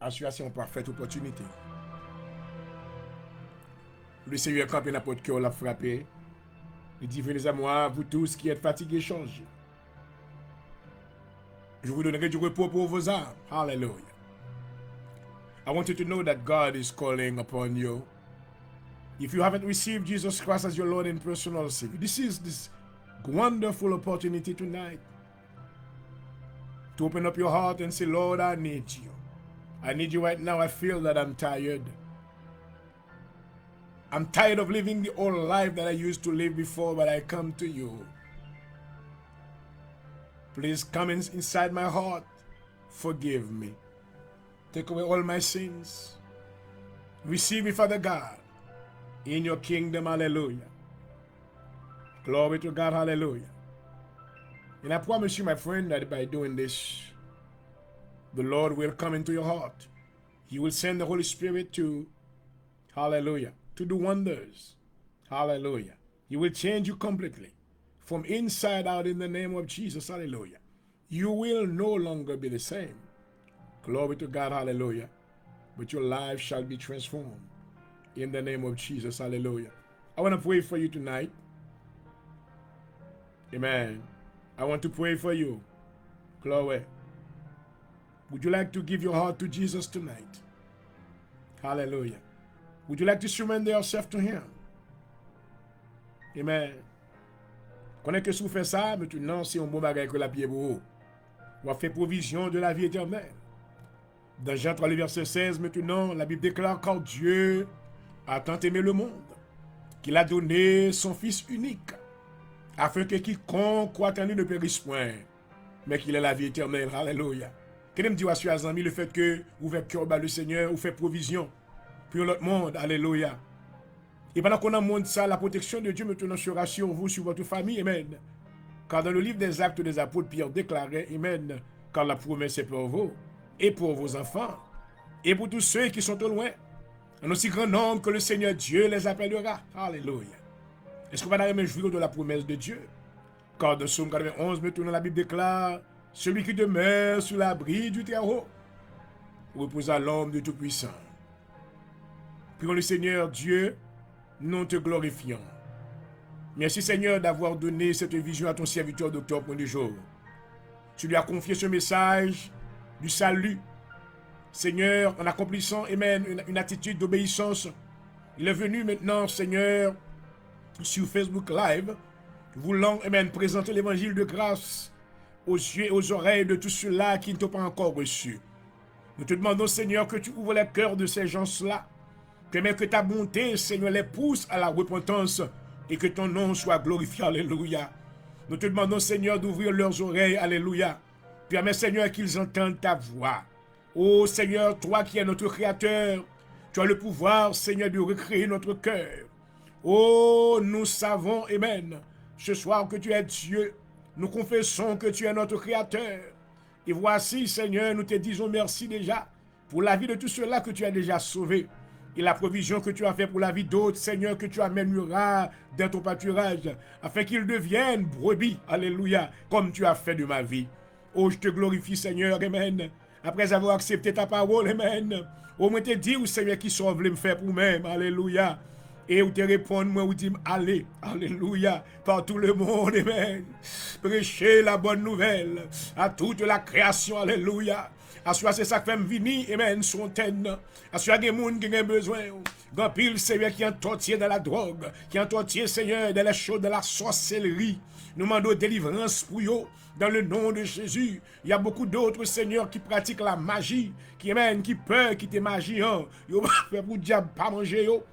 Assuration parfaite opportunité. Le Seigneur campé n'importe qui l'a frappé. Il dit, venez à moi, vous tous qui êtes fatigués, changez. Je vous donnerai du repos pour vos âmes. Hallelujah. I want you to know that God is calling upon you. If you haven't received Jesus Christ as your Lord and personal Savior, this is this wonderful opportunity tonight to open up your heart and say, Lord, I need you. I need you right now. I feel that I'm tired. I'm tired of living the old life that I used to live before, but I come to you. Please come inside my heart. Forgive me. Take away all my sins. Receive me, Father God, in your kingdom. Hallelujah. Glory to God. Hallelujah. And I promise you, my friend, that by doing this, the Lord will come into your heart. He will send the Holy Spirit to, hallelujah, to do wonders. Hallelujah. He will change you completely from inside out in the name of Jesus. Hallelujah. You will no longer be the same. Glory to God. Hallelujah. But your life shall be transformed in the name of Jesus. Hallelujah. I want to pray for you tonight. Amen. I want to pray for you. Chloe, would you like to give your heart to Jesus tonight? Hallelujah. Would you like to surrender yourself to Him? Amen. Connais que si vous faites ça, maintenant c'est un bon bagage que la pied pour vous. On fait provision de la vie éternelle. Dans Jean 3, verset 16, maintenant, la Bible déclare quand Dieu a tant aimé le monde, qu'il a donné son Fils unique, afin que quiconque croit en lui ne périsse point, mais qu'il ait la vie éternelle. Alléluia. Qu'est-ce que me dit à mes amis le fait que vous faites cœur bas le Seigneur, vous faites provision pour l'autre monde. Alléluia. Et pendant qu'on a montré ça, la protection de Dieu maintenant sera sur vous, sur votre famille. Amen. Car dans le livre des Actes des Apôtres, Pierre déclarait, Amen, car la promesse est pour vous et pour vos enfants et pour tous ceux qui sont au loin, en aussi grand nombre que le Seigneur Dieu les appellera. Alléluia. Est-ce qu'on va même jouir de la promesse de Dieu? Car dans Psaume 91, maintenant la Bible déclare, celui qui demeure sous l'abri du Très-Haut repose à l'homme de Tout-Puissant. Prions le Seigneur Dieu, nous te glorifions. Merci Seigneur d'avoir donné cette vision à ton serviteur Docteur Point du Jour. Tu lui as confié ce message du salut. Seigneur, en accomplissant, amen, une attitude d'obéissance, il est venu maintenant, Seigneur, sur Facebook Live, voulant, amen, présenter l'évangile de grâce aux yeux et aux oreilles de tous ceux-là qui ne t'ont pas encore reçu. Nous te demandons, Seigneur, que tu ouvres les cœurs de ces gens-là, que ta bonté, Seigneur, les pousse à la repentance et que ton nom soit glorifié. Alléluia. Nous te demandons, Seigneur, d'ouvrir leurs oreilles. Alléluia. Permets, Seigneur, qu'ils entendent ta voix. Oh, Seigneur, toi qui es notre Créateur, tu as le pouvoir, Seigneur, de recréer notre cœur. Oh, nous savons, amen, ce soir que tu es Dieu. Nous confessons que tu es notre Créateur. Et voici, Seigneur, nous te disons merci déjà pour la vie de tous ceux-là que tu as déjà sauvés. Et la provision que tu as fait pour la vie d'autres, Seigneur, que tu amèneras dans ton pâturage, afin qu'ils deviennent brebis, alléluia, comme tu as fait de ma vie. Oh, je te glorifie, Seigneur, amen. Après avoir accepté ta parole, amen. Oh, moi te dis, Seigneur, qui sauve me faire pour moi-même, alléluia. Et où te répondre, moi, où dit, allez, alléluia, par tout le monde, amen. Prêchez la bonne nouvelle à toute la création, alléluia. Assois c'est ça que fait venir, amen, son tenne. Assois des gens qui ont besoin. Grand pile, Seigneur, qui est tortillé dans la drogue, qui est tortillé, Seigneur, dans les choses de la sorcellerie. Nous demandons délivrance pour eux, dans le nom de Jésus. Il y a beaucoup d'autres, Seigneur, qui pratiquent la magie, qui, amen, qui peur, qui te magie, hein. Ils fait pour diable pas manger, yo.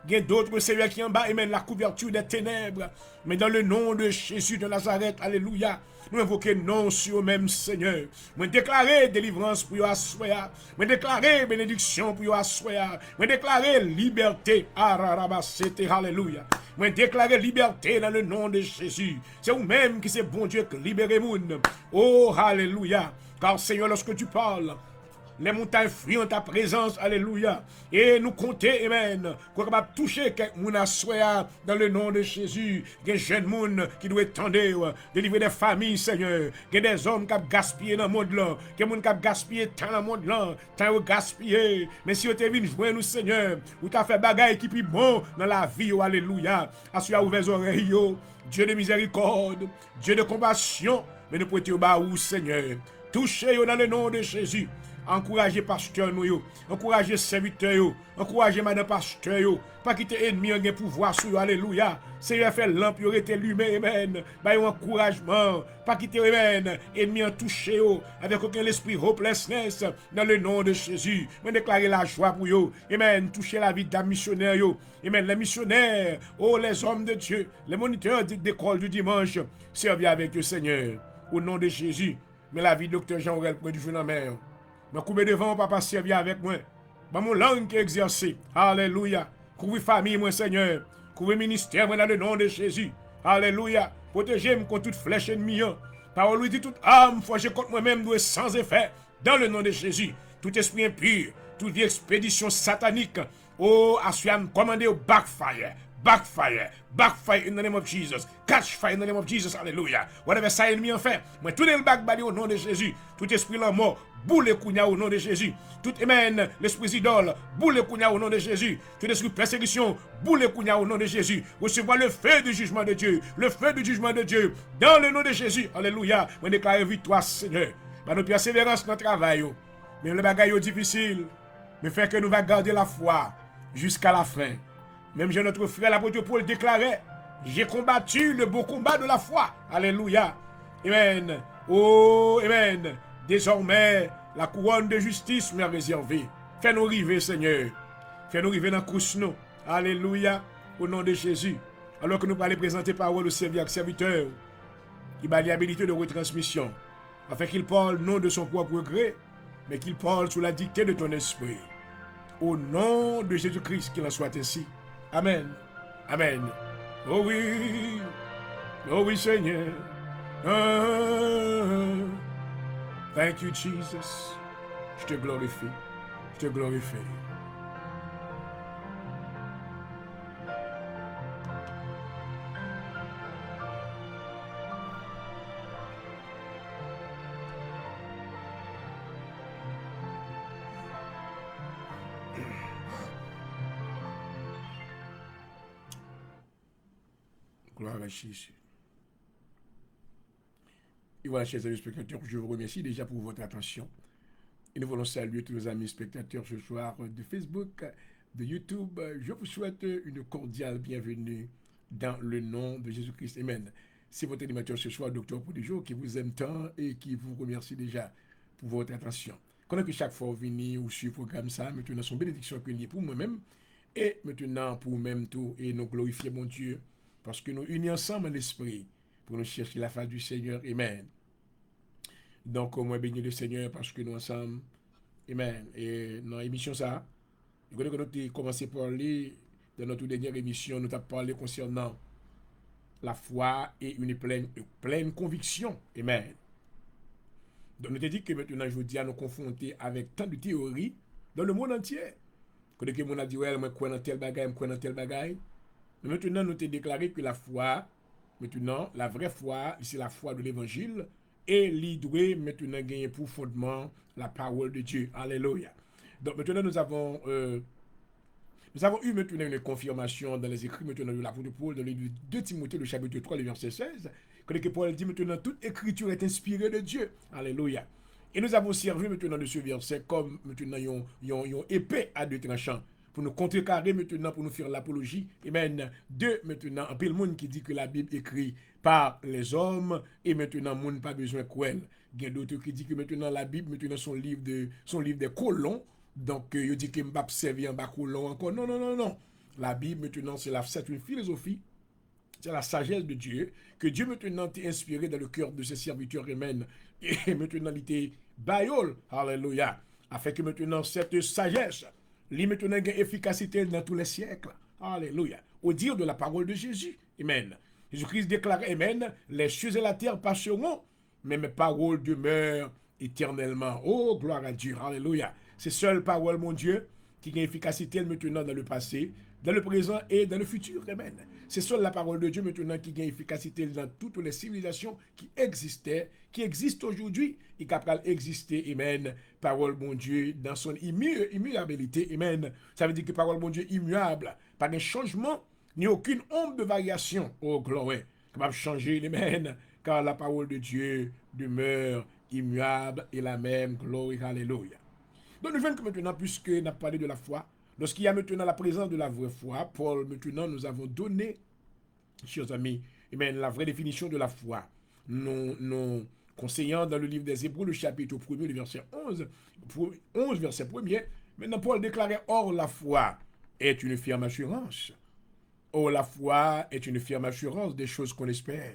Il y a d'autres, Seigneur, qui en bas, amen, la couverture des ténèbres. Mais dans le nom de Jésus de Nazareth, alléluia, nous invoquons non sur eux-mêmes, Seigneur. Nous déclarer délivrance pour eux à soya. Nous déclarer bénédiction pour eux à soya. Nous déclarer liberté. Alléluia. Nous déclarer liberté dans le nom de Jésus. C'est vous-même qui c'est bon Dieu qui libère moun. Oh, alléluia. Car Seigneur, lorsque tu parles, les montagnes fuient en ta présence, alléluia. Et nous comptons, amen, qu'on va toucher quelqu'un dans le nom de Jésus. Il y a des jeunes gens qui doivent tendre, délivrer des familles, Seigneur. Il y a des hommes qui ont gaspillé dans le monde là. Il y a des gens qui ont gaspillé tant dans le monde là. Tant gaspillé. Mais si vous êtes venu jouer nous, Seigneur, vous avez fait bagaille qui est bon dans la vie, alléluia. Assurez ouvert les oreilles, Dieu de miséricorde, Dieu de compassion. Mais nous prêtons au bas où, Seigneur. Touchez-vous dans le nom de Jésus. Encouragez pasteur nous, encouragez serviteur, encouragez madame pasteur, pas quitter ennemi en pouvoir sur eux, alléluia. Seigneur fait lampe, il été lui-même, amen. Bah un encouragement, pas quitter amen, ennemi en toucher avec aucun esprit hopelessness dans le nom de Jésus. Mais déclarer la joie pour eux, amen, toucher la vie d'un missionnaire, amen, les missionnaires, oh les hommes de Dieu, les moniteurs d'école du dimanche, servir avec le Seigneur au nom de Jésus. Mais la vie de docteur Jean-Aurel près du jeune mère. Mais couvrir devant, papa, servir avec moi. Bah, mon langue qui est exercée. Alléluia. Couvrir famille, moi, Seigneur. Couvrir ministère, moi, dans le nom de Jésus. Alléluia. Protégez-moi contre toute flèche ennemie. Parole lui dit, toute âme forgée contre moi-même doit sans effet, dans le nom de Jésus. Tout esprit impur, toute expédition satanique, oh, Aswan, commandez au backfire. Backfire in the name of Jesus. Catch fire in the name of Jesus. Alléluia. Whatever ça ennemi en fait. Moi, tout le backbali au nom de Jésus. Tout esprit la mort, boule kounya au nom de Jésus. Tout amen, l'esprit idole, boule kounya au nom de Jésus. Tout esprit persécution, boule kounya au nom de Jésus. Recevoir le feu du jugement de Dieu. Le feu du jugement de Dieu. Dans le nom de Jésus. Alléluia. Moi, déclare victoire, Seigneur. Par notre persévérance dans le travail. Mais le bagage est difficile. Mais fait que nous va garder la foi jusqu'à la fin. Même j'ai notre frère l'apôtre Paul déclarait, j'ai combattu le beau combat de la foi. Alléluia. Amen. Oh, amen. Désormais, la couronne de justice m'est réservée. Fais-nous arriver, Seigneur. Fais-nous arriver dans la course, nous. Alléluia. Au nom de Jésus. Alors que nous allons présenter parole au serviteur qui a l'habilité de retransmission, afin qu'il parle non de son propre gré, mais qu'il parle sous la dictée de ton esprit. Au nom de Jésus-Christ, qu'il en soit ainsi. Amen. Amen. Oh oui, Seigneur. Thank you, Jesus. Je te glorifie. Je te glorifie. Gloire à Jésus. Et voilà, chers amis spectateurs, je vous remercie déjà pour votre attention. Et nous voulons saluer tous nos amis spectateurs ce soir de Facebook, de YouTube. Je vous souhaite une cordiale bienvenue dans le nom de Jésus-Christ. Amen. C'est votre animateur ce soir, Docteur Prodijo, qui vous aime tant et qui vous remercie déjà pour votre attention. Connais que chaque fois vous venez ou suivez le programme ça, maintenant son bénédiction que pour moi-même et maintenant pour vous-même tout et nous glorifier mon Dieu. Parce que nous unis ensemble en esprit pour nous chercher la face du Seigneur. Amen. Donc, moi, bénis le Seigneur parce que nous ensemble. Amen. Et dans l'émission, ça, je connais que nous avons commencé par parler, dans notre dernière émission, nous avons parlé concernant la foi et une pleine conviction. Amen. Donc, nous avons dit que maintenant, je vous dis à nous confronter avec tant de théories dans le monde entier. Quand le monde a dit, ouais, moi, quoi dans tel bagaille, moi, quoi dans tel bagaille. Mais maintenant, nous avons déclaré que la foi, maintenant, la vraie foi, c'est la foi de l'évangile, et l'idée, maintenant, gagner pour fondement la parole de Dieu. Alléluia. Donc, maintenant, nous avons eu maintenant une confirmation dans les écrits, maintenant, de l'apôtre Paul, dans le livre de Timothée, le chapitre 3, le verset 16, que Paul dit maintenant, toute écriture est inspirée de Dieu. Alléluia. Et nous avons servi maintenant de ce verset comme maintenant, une épée à deux tranchants. Pour nous contrecarrer maintenant, pour nous faire l'apologie. Amen. De maintenant, un peu le monde qui dit que la Bible écrit par les hommes, et maintenant, le monde pas besoin de quoi. Il y a d'autres qui disent que maintenant, la Bible, maintenant, son livre des colons. Donc, il dit que m'a servi en bas colon encore. Non, non, non, non. La Bible, maintenant, c'est une philosophie. C'est la sagesse de Dieu, que Dieu maintenant t'a inspiré dans le cœur de ses serviteurs. Amen. Et maintenant, il était baïol. Alléluia. Afin que maintenant, cette sagesse, lui maintenant a une efficacité dans tous les siècles. Alléluia. Au dire de la parole de Jésus. Amen. Jésus-Christ déclare, Amen, les cieux et la terre passeront, mais mes paroles demeurent éternellement. Oh, gloire à Dieu. Alléluia. C'est seule parole, mon Dieu, qui a une efficacité maintenant dans le passé, dans le présent et dans le futur. Amen. C'est seule la parole de Dieu maintenant qui a une efficacité dans toutes les civilisations qui existaient, qui existent aujourd'hui et qui peuvent exister. Amen. Parole, mon Dieu, dans son immuabilité. Amen. Ça veut dire que parole, mon Dieu, immuable, pas de changement, ni aucune ombre de variation. Oh, gloire. Capable de changer. Amen. Car la parole de Dieu demeure immuable et la même. Gloire. Alléluia. Donc, nous venons que maintenant, puisque nous avons parlé de la foi, lorsqu'il y a maintenant la présence de la vraie foi, Paul, maintenant, nous avons donné, chers amis, amen, la vraie définition de la foi. Nous conseillons dans le livre des Hébreux, le chapitre 1er, le verset 11 verset 1er. Maintenant, Paul déclarait, or la foi est une ferme assurance. Or la foi est une ferme assurance des choses qu'on espère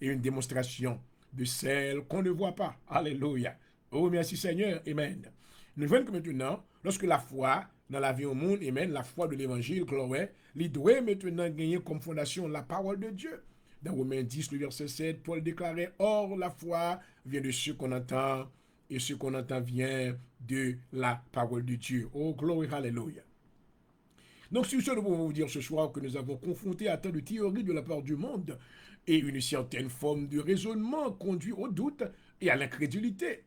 et une démonstration de celles qu'on ne voit pas. Alléluia. Oh, merci Seigneur. Amen. Nous voyons que maintenant, lorsque la foi dans la vie au monde, amen, la foi de l'évangile, gloire, il doit maintenant gagner comme fondation la parole de Dieu. Dans Romains 10, le verset 7, Paul déclarait, or la foi vient de ce qu'on entend, et ce qu'on entend vient de la parole de Dieu. Oh, glory, hallelujah. Donc, sur ce, nous pouvons vous dire ce soir que nous avons confronté à tant de théories de la part du monde et une certaine forme de raisonnement conduit au doute et à l'incrédulité.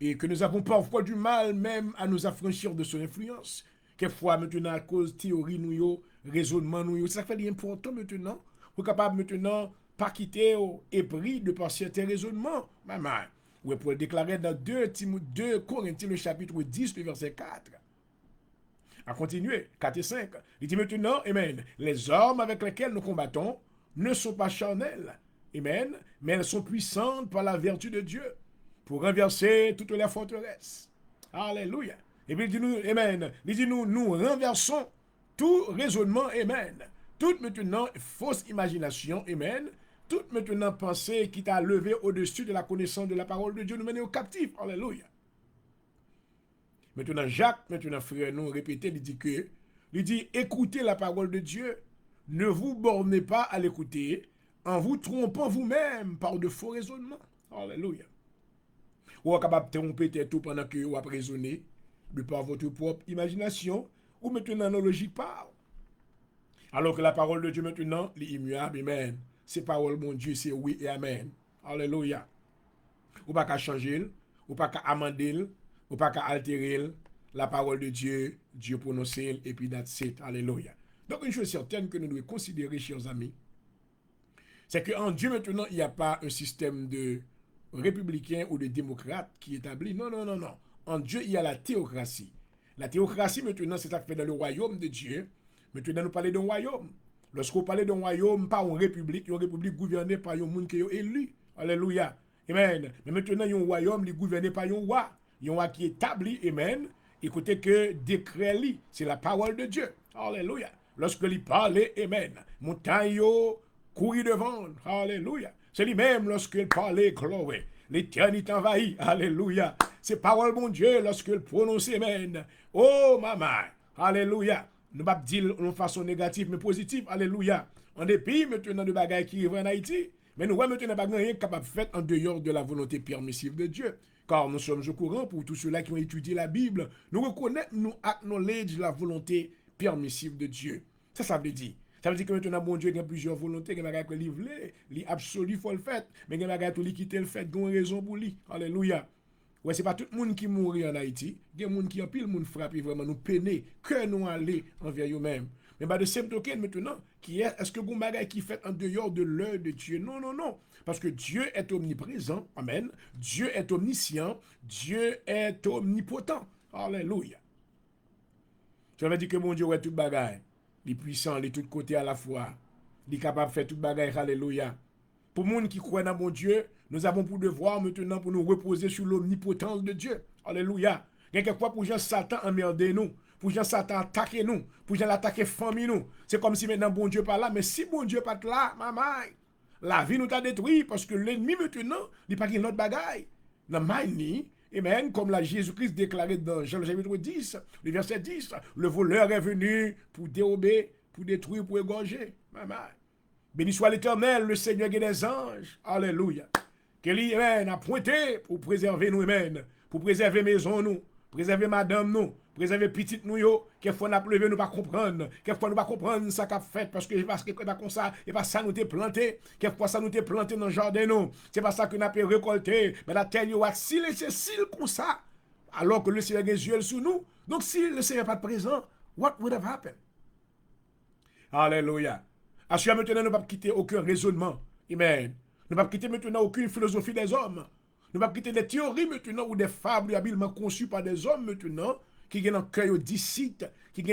Et que nous avons parfois du mal même à nous affranchir de son influence. Quelquefois, maintenant, à cause de théorie, nous, raisonnement, nous, ça fait important maintenant. Vous êtes capable maintenant pas quitter et pris de par certains raisonnements. Maman, vous pouvez déclarer dans 2 Corinthiens, le chapitre 10, le verset 4. À continuer, 4 et 5. Il dit maintenant, amen, les armes avec lesquelles nous combattons ne sont pas charnelles, amen, mais elles sont puissantes par la vertu de Dieu pour renverser toutes les forteresses. Alléluia. Et puis il dit nous, amen, il dit nous renversons tout raisonnement, amen, toute maintenant fausse imagination, amen, toute maintenant pensée qui t'a levé au-dessus de la connaissance de la parole de Dieu, nous mener au captif. Alléluia. Maintenant, Jacques, maintenant, frère, nous répétez, il dit, écoutez la parole de Dieu, ne vous bornez pas à l'écouter, en vous trompant vous-même par de faux raisonnements. Alléluia. Ou êtes capable de tromper tout pendant que vous avez raisonné, de par votre propre imagination, ou maintenant, nos logiques parlent. Alors que la parole de Dieu, maintenant, est immuable, amen. C'est parole, mon Dieu, c'est oui et amen. Alléluia. Ou pas qu'à changer, ou pas qu'à amender, ou pas qu'à altérer la parole de Dieu, Dieu prononcé, et puis that's it. Alléluia. Donc, une chose certaine que nous devons considérer, chers amis, c'est qu'en Dieu, maintenant, il n'y a pas un système de républicain ou de démocrate qui est établi. Non, non, non, non. En Dieu, il y a la théocratie. La théocratie, maintenant, c'est ça qui fait dans le royaume de Dieu. Maintenant, nous parlons d'un royaume. Lorsqu'on parle d'un royaume, pas une république gouvernée par un monde qui est élu. Alléluia. Amen. Mais maintenant, il y a un royaume gouverné par un roi. Il y a un roi qui est établi. Amen. Écoutez que décret, c'est la parole de Dieu. Alléluia. Lorsque il parle, amen. Montagne, courir devant. Alléluia. C'est lui-même lorsqu'il parle, gloire. L'éternité envahit. Alléluia. C'est parole, mon Dieu, lorsqu'il prononce, amen. Oh, maman. Alléluia. Nous ne pas dire de façon négative, mais positive. Alléluia. En dépit, maintenant, de bagailles qui arrivent en Haïti. Mais nous, maintenant, pas rien capable de faire en dehors de la volonté permissive de Dieu. Car nous sommes au courant, pour tous ceux-là qui ont étudié la Bible, nous reconnaissons, nous acknowledge la volonté permissive de Dieu. Ça veut dire. Ça veut dire que maintenant, bon Dieu, il y a plusieurs volontés, il y a des bagailles que l'absolu, il faut le faire. Mais il y a des bagailles qui quitter le fait, il y a raison pour lui. Alléluia. Ouais, c'est pas tout le monde qui mourit en Haïti. Il y a des gens qui ont pile, monde frappé, vraiment nous peiner, que nous aller envers eux-mêmes. Mais de ce token maintenant, est-ce que vous avez qui fait en dehors de l'œil de Dieu? Non, non, non. Parce que Dieu est omniprésent. Amen. Dieu est omniscient. Dieu est omnipotent. Alléluia. Ça veut dire que mon Dieu est tout bagaille. Il est puissant, il est de tous côtés à la fois. Il est capable de faire tout bagaille. Alléluia. Pour les gens qui croient dans mon Dieu, nous avons pour devoir maintenant pour nous reposer sur l'omnipotence de Dieu. Alléluia. Quelquefois pour gens Satan emmerder nous, pour gens Satan attaquer nous, pour gens attaquer famille nous. C'est comme si maintenant bon Dieu pas là, mais si bon Dieu pas là, maman, la vie nous t'a détruit parce que l'ennemi maintenant, il pas une autre bagaille. Dans mani, amen, comme la Jésus-Christ déclaré dans Jean le chapitre 10, le verset 10, le voleur est venu pour dérober, pour détruire, pour égorger. Maman. Béni soit l'Éternel, le Seigneur et des anges. Alléluia. Qu'il a pointé pour préserver nous, amen. Pour préserver maison nous, préserver madame nous, préserver petite nous, quelquefois nous levé nous pas comprendre, quelquefois nous pas comprendre ça qu'a fait parce que c'est pas comme ça, et pas ça nous t'est planté, quelquefois ça nous t'est planté dans le jardin nous, c'est pas ça que nous avons récolté, mais la terre nous a s'il comme ça, alors que le Seigneur a les yeux sur nous. Donc si le Seigneur n'est pas présent, what would have happened? Alléluia. Assurément maintenant nous ne pouvons pas quitter aucun raisonnement. Amen. Nous ne pouvons pas quitter maintenant aucune philosophie des hommes. Nous ne pouvons pas quitter des théories maintenant ou des fables habilement conçues par des hommes maintenant qui ont un cœur discite, qui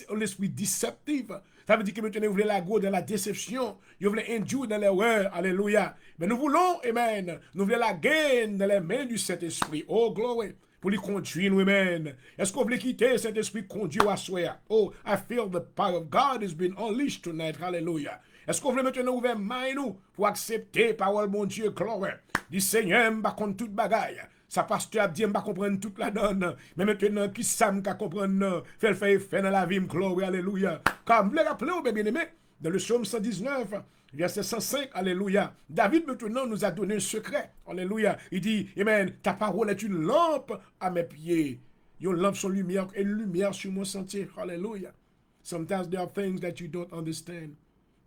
ont l'esprit déceptif. Ça veut dire que maintenant vous voulez la go dans la déception, vous voulez induire dans l'erreur. Alléluia. Mais nous voulons, amen, nous voulons la gaine dans les mains du Saint-Esprit. Oh, glory. Pour lui conduire nous, amen. Est-ce qu'on veut quitter cet esprit conduire à soi? Oh, I feel the power of God has been unleashed tonight. Hallelujah. Est-ce qu'on veut maintenant ouvrir main nous pour accepter parole mon Dieu, gloire. Du Seigneur, m'a contre toute bagaille. Sa pasteur a dit, m'a comprendre toute la donne. Mais maintenant, qui ça m'a comprendre? Fait le fait dans la vie, gloire, alléluia. Car me rappeler, bien aimé, dans le psaume 119, verset 105, alléluia. David maintenant nous a donné un secret, alléluia. Il dit, amen, ta parole est une lampe à mes pieds. Une lampe sur lumière et une lumière sur mon sentier, alléluia. Sometimes there are things that you don't understand.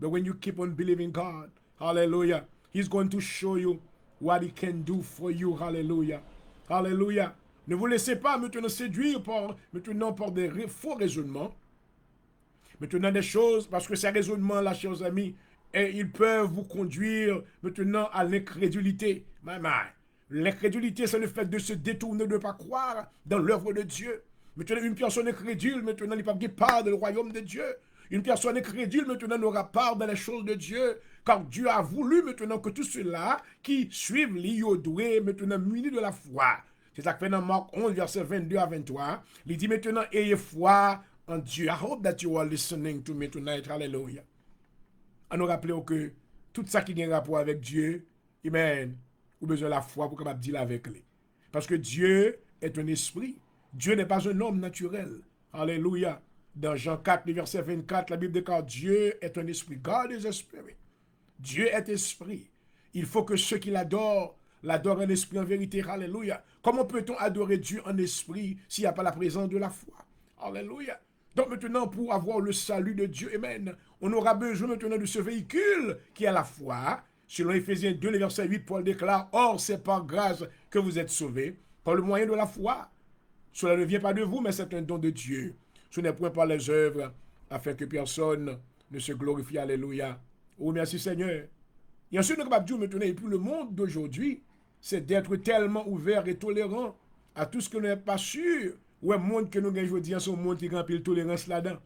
But when you keep on believing God, hallelujah, He's going to show you what He can do for you, hallelujah. Hallelujah. Ne vous laissez pas maintenant séduire par des faux raisonnements. Maintenant des choses, parce que ces raisonnements-là, chers amis, et ils peuvent vous conduire maintenant à l'incrédulité. L'incrédulité, c'est le fait de se détourner, de ne pas croire dans l'œuvre de Dieu. Maintenant, une personne incrédule, maintenant, n'est pas part du royaume de Dieu. Une personne incrédule, maintenant, n'aura part dans les choses de Dieu. Car Dieu a voulu, maintenant, que tous ceux-là qui suivent l'iodoué, maintenant, munis de la foi. C'est ça que fait dans Marc 11, verset 22 à 23. Il dit maintenant, ayez foi en Dieu. I hope that you are listening to me tonight. Hallelujah. À nous rappeler que tout ça qui a un rapport avec Dieu, amen, ou besoin de la foi pour capable dire avec lui. Parce que Dieu est un esprit. Dieu n'est pas un homme naturel. Alléluia. Dans Jean 4, verset 24, la Bible déclare Dieu est un esprit. God is a spirit. Dieu est esprit. Il faut que ceux qui l'adorent en esprit, en vérité. Alléluia. Comment peut-on adorer Dieu en esprit s'il n'y a pas la présence de la foi? Alléluia. Donc maintenant, pour avoir le salut de Dieu, amen, on aura besoin maintenant de ce véhicule qui est la foi. Selon Éphésiens 2, verset 8, Paul déclare, or c'est par grâce que vous êtes sauvés, par le moyen de la foi. Cela ne vient pas de vous, mais c'est un don de Dieu. Ce n'est point par les œuvres, afin que personne ne se glorifie. Alléluia. Oh, merci Seigneur. Et ensuite, nous sommes capables de dire maintenant, et puis le monde d'aujourd'hui, c'est d'être tellement ouvert et tolérant à tout ce que nous n'êtes pas sûr. Ouais, le monde que nous gagnons aujourd'hui, c'est un monde qui a une tolérance là-dedans.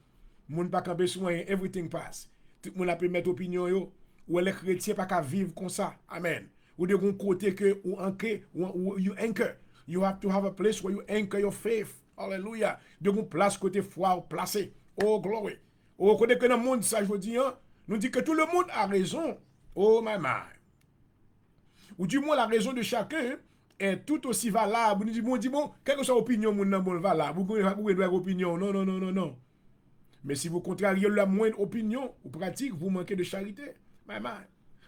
Le monde pas camper sur rien, everything pass. Tout le monde a pu mettre opinion yo. Ou les chrétiens pas qu'à vivre comme ça. Amen. Ou de bon côté que ou anchor, ou you anchor. You have to have a place where you anchor your faith. Hallelujah. De bon place côté foi placé. Oh glory. Oh côté que dans le monde ça je dis hein, nous dit que tout le monde a raison. Oh my my. Ou du moins la raison de chacun est tout aussi valable. Nous dit bon, quelle que soit l'opinion mon nan bon valable. Vous pouvez avoir opinion. Non. Mais si vous contrariez la moindre opinion ou pratique, vous manquez de charité.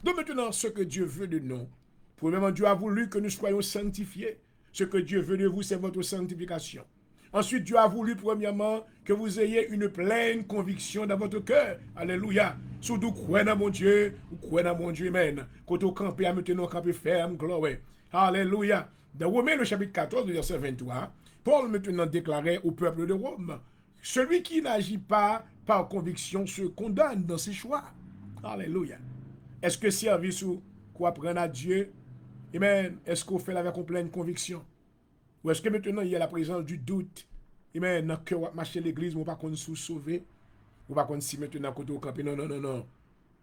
Donc maintenant, ce que Dieu veut de nous, premièrement, Dieu a voulu que nous soyons sanctifiés. Ce que Dieu veut de vous, c'est votre sanctification. Ensuite, Dieu a voulu, premièrement, que vous ayez une pleine conviction dans votre cœur. Alléluia. Surtout, croyez dans mon Dieu, ou croyez dans mon Dieu, amen. Quand on campe, maintenant, campe ferme, gloire. Alléluia. Dans Romains, le chapitre 14, verset 23, Paul maintenant déclarait au peuple de Rome, celui qui n'agit pas par conviction se condamne dans ses choix. Alléluia. Est-ce que service ou quoi prendre à Dieu, amen, est-ce qu'on fait avec une pleine conviction? Ou est-ce que maintenant il y a la présence du doute, amen, dans que marcher l'église, ou pas qu'on soit sauvé, ou pas qu'on si maintenant côté au camp? Non.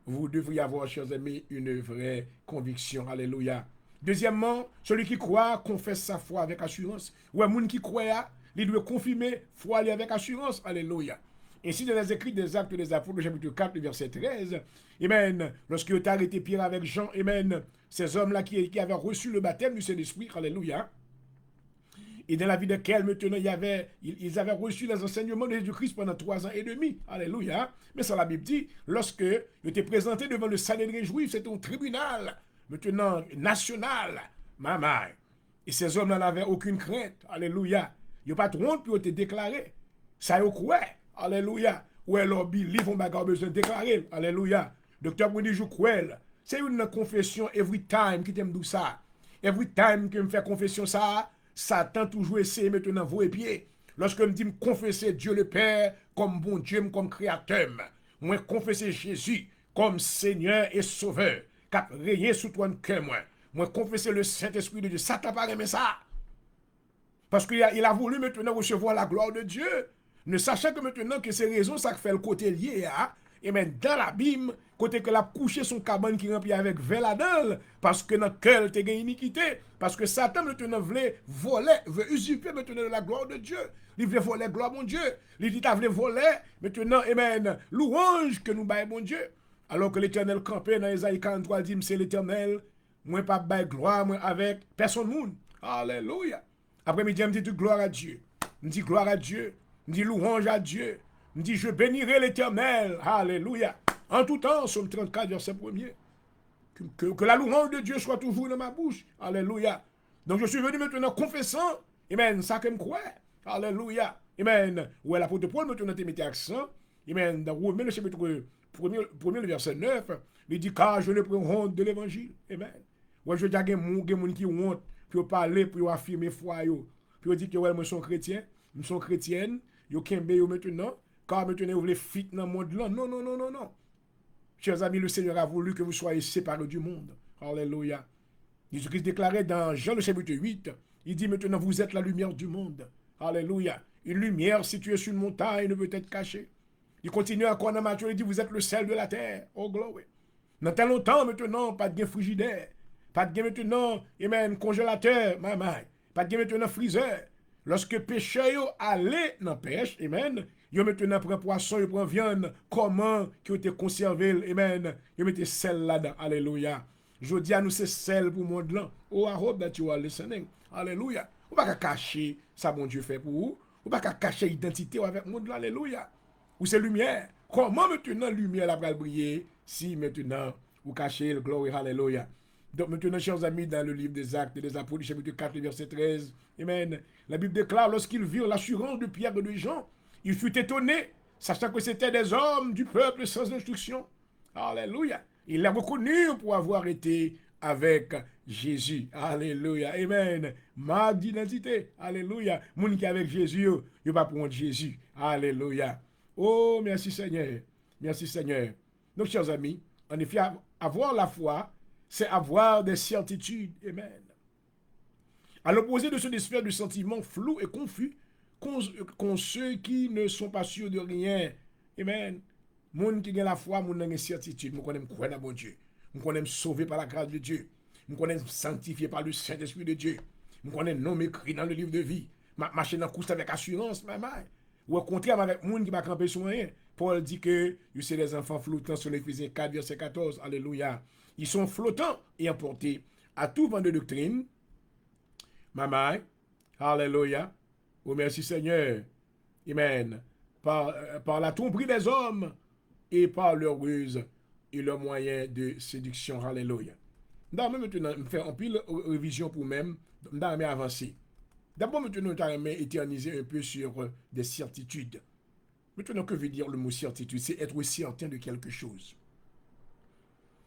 Vous devriez avoir, chers amis, une vraie conviction. Alléluia. Deuxièmement, celui qui croit confesse sa foi avec assurance. Ou un monde qui croit, il doit confirmer foi avec assurance. Alléluia. Ainsi, dans les écrits des Actes des Apôtres, chapitre 4, verset 13, amen, lorsqu'il a arrêté Pierre avec Jean, amen, ces hommes-là qui avaient reçu le baptême du Saint-Esprit, alléluia, et dans la vie desquels maintenant ils avaient reçu les enseignements de Jésus-Christ pendant 3 ans et demi, alléluia, mais ça la Bible dit, lorsque ils étaient présentés devant le Sanhédrin juif, c'était un tribunal, maintenant national, maman, et ces hommes-là n'avaient aucune crainte, alléluia, ils n'ont pas de honte pour être déclarés, ça y est quoi? Alléluia. Ou alors, believe, on a besoin de déclarer. Alléluia. Docteur Mouni jou crois. C'est une confession every time qui t'aime d'où ça. Every time que me fait confession ça, Satan toujours essaie maintenant vos pieds. Lorsque me dit me confesser Dieu le Père comme bon Dieu, comme créateur. Moi confesser Jésus comme Seigneur et Sauveur. Cap régner sous toi que moi. Moi confesser le Saint-Esprit de Dieu. Satan pas aimer ça. Parce qu'il a voulu maintenant recevoir la gloire de Dieu. Ne sachant que maintenant que c'est raison ça fait le côté lié à et même dans l'abîme côté que la couché son cabane qui remplit avec veladel parce que dans cœur te gagne iniquité parce que Satan maintenant veut voler veut usurper maintenant la gloire de Dieu il veut voler gloire mon Dieu il dit t'as voulu voler maintenant amen louange que nous baille mon Dieu alors que l'Éternel campait dans Isaïe 43 dit c'est l'Éternel moi pas baille gloire moi avec personne monde alléluia après midi me dit gloire à Dieu me dit gloire à Dieu. Me dit louange à Dieu. Me dit je bénirai l'Éternel. Alléluia. En tout temps, Psaume 34, verset 1er. Que la louange de Dieu soit toujours dans ma bouche. Alléluia. Donc je suis venu maintenant confessant, amen, ça que me croit. Alléluia. Amen. Où l'apôtre Paul maintenant te mettait accent. Amen. Dans Romains le chapitre 1er, le verset 9, il dit car je ne prends honte de l'évangile. Amen. Ouais, je dis à des gens qui ont honte pour parler, pour affirmer foi. Puis dit que ouais, moi je suis chrétien, je suis chrétienne, yo kembe yo maintenant, car maintenant vous voulez fit dans le monde là. Non, non, non, non, non. Chers amis, le Seigneur a voulu que vous soyez séparés du monde. Alléluia. Jésus-Christ déclarait dans Jean le chapitre 8, il dit maintenant vous êtes la lumière du monde. Alléluia. Une lumière située sur une montagne ne peut être cachée. Il continue encore dans Matthieu, il dit vous êtes le sel de la terre. Oh glory. Dans tel longtemps maintenant, pas de gain frigidaire, pas de gain maintenant, amen, congélateur, maman, pas de gain maintenant freezer. Lorsque péché yo allait dans pêche, amen, yo maintenant prend poisson, yo prend viande, comment qui ont été conservé, amen, yo mettez sel là-dedans, alléluia. Je dis à nous c'est sel pour le monde là. Oh, I hope that you are listening. Alléluia. Ou pas cacher ça bon Dieu fait pour vous. Ou pas cacher l'identité avec le monde là, alléluia. Ou c'est lumière. Comment maintenant lumière la va briller si maintenant vous cachez le gloire, alléluia. Donc maintenant, chers amis, dans le livre des Actes et des Apôtres, chapitre 4, verset 13, amen. La Bible déclare, lorsqu'ils virent l'assurance de Pierre et de Jean, il fut étonné, sachant que c'était des hommes du peuple sans instruction. Alléluia. Il l'a reconnu pour avoir été avec Jésus. Alléluia. Amen. Marque d'identité. Alléluia. Moun qui est avec Jésus, il va prendre Jésus. Alléluia. Oh, merci Seigneur. Merci Seigneur. Donc, chers amis, en effet, avoir la foi, c'est avoir des certitudes. Amen. À l'opposé de ce désespoir de sentiments flous et confus, qu'ont ceux qui ne sont pas sûrs de rien. Amen. Moun qui a la foi, moun qui a certitude. Moun connaît croire dans bon Dieu. Moun connaît sauvé par la grâce de Dieu. Moun connaît sanctifié par le Saint-Esprit de Dieu. Moun connaît nom écrit dans le livre de vie. Marcher dans la course avec assurance, maman. Ou au contraire, avec moun qui va camper sur rien. Paul dit que vous c'est les enfants flottants sur l'Éphésiens 4, verset 14. Alléluia. Ils sont flottants et emportés à tout vent de doctrine. Maman. Alléluia. Oh, merci Seigneur. Amen. Par la tromperie des hommes et par leur ruse et leurs moyens de séduction. Alléluia. D'abord, maintenant, je fais un pile révision pour même. D'abord, avancer. D'abord, maintenant, je vais éterniser un peu sur des certitudes. Maintenant, que veut dire le mot certitude? C'est être certain de quelque chose.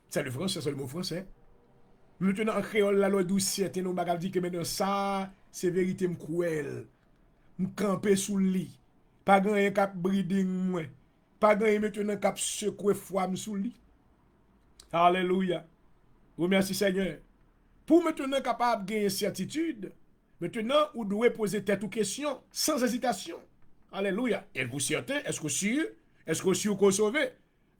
C'est le français, c'est le mot français. Maintenant, en créole, la loi douce, certain, on va dire que maintenant, ça, c'est vérité cruelle. Je camper sous le lit. Pas grand cap breeding moi. Pas grand maintenant cap secouer foi sous le lit. Alléluia. Remercie Seigneur. Pour maintenant capable de gagner certitude, maintenant vous devez poser tête aux questions sans hésitation. Alléluia. Êtes-vous certain? Est-ce que sûr? Est-ce que sûr qu'on sauvé?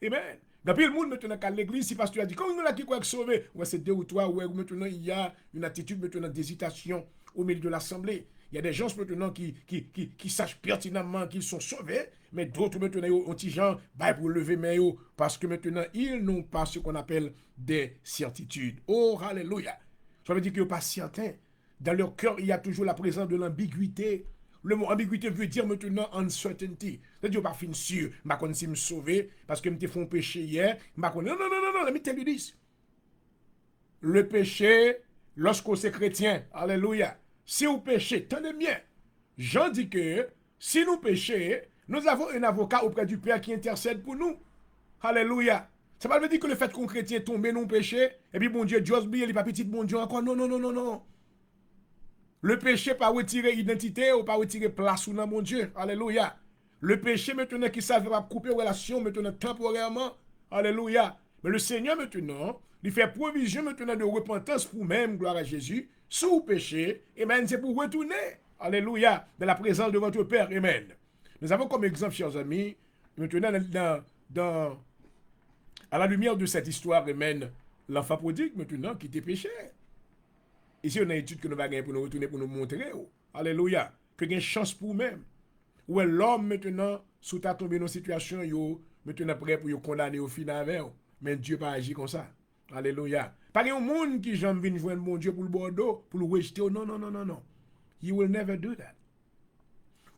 Amen. Depuis le monde maintenant qu'à l'église, si pasteur a dit, comment on a qui quoi sauvé? Ouais, c'est deux ou trois, ouais, maintenant il y a une attitude maintenant d'hésitation au milieu de l'assemblée. Il y a des gens maintenant qui sachent pertinemment qu'ils sont sauvés, mais d'autres maintenant ont des gens pour lever main parce que maintenant ils n'ont pas ce qu'on appelle des certitudes. Oh, alléluia. Ça veut dire qu'ils ne sont pas certains. Dans leur cœur, il y a toujours la présence de l'ambiguïté. Le mot ambiguïté veut dire maintenant uncertainty. C'est-à-dire, je ne suis pas sûr, je ne suis pas sauvé parce que je me fait péché hier. Non, let me tell you this. Le péché, lorsqu'on est chrétien, alléluia. Si vous péchez, tenez bien. Jean dit que si nous péchons, nous avons un avocat auprès du Père qui intercède pour nous. Alléluia. Ça ne veut pas dire que le fait qu'on chrétien tombe dans le péché, et puis bon Dieu, Dieu il n'est pas petit bon Dieu encore. Non, non, non, non, non. Le péché pas retirer identité ou pas retirer place dans mon Dieu. Alléluia. Le péché maintenant qui savait pas couper relation maintenant temporairement. Alléluia. Mais le Seigneur maintenant, il fait provision maintenant de repentance pour même, gloire à Jésus. Si vous péchez, amen, c'est pour retourner, alléluia, dans la présence de votre Père, amen. Nous avons comme exemple, chers amis, maintenant, à la lumière de cette histoire, amen, l'enfant prodigue maintenant qui était péché. Ici, on a une étude que nous allons gagner pour nous retourner, pour nous montrer, alléluia, que il y a une chance pour même. Où est l'homme maintenant, sous ta tombé dans une situation, maintenant prêt pour condamner au final avec, mais Dieu pas agi comme ça. Alléluia. Pas un monde qui j'aime venir joindre mon Dieu pour le bordeaux, pour le rejeter. Non, non, non, non, non. He will never do that.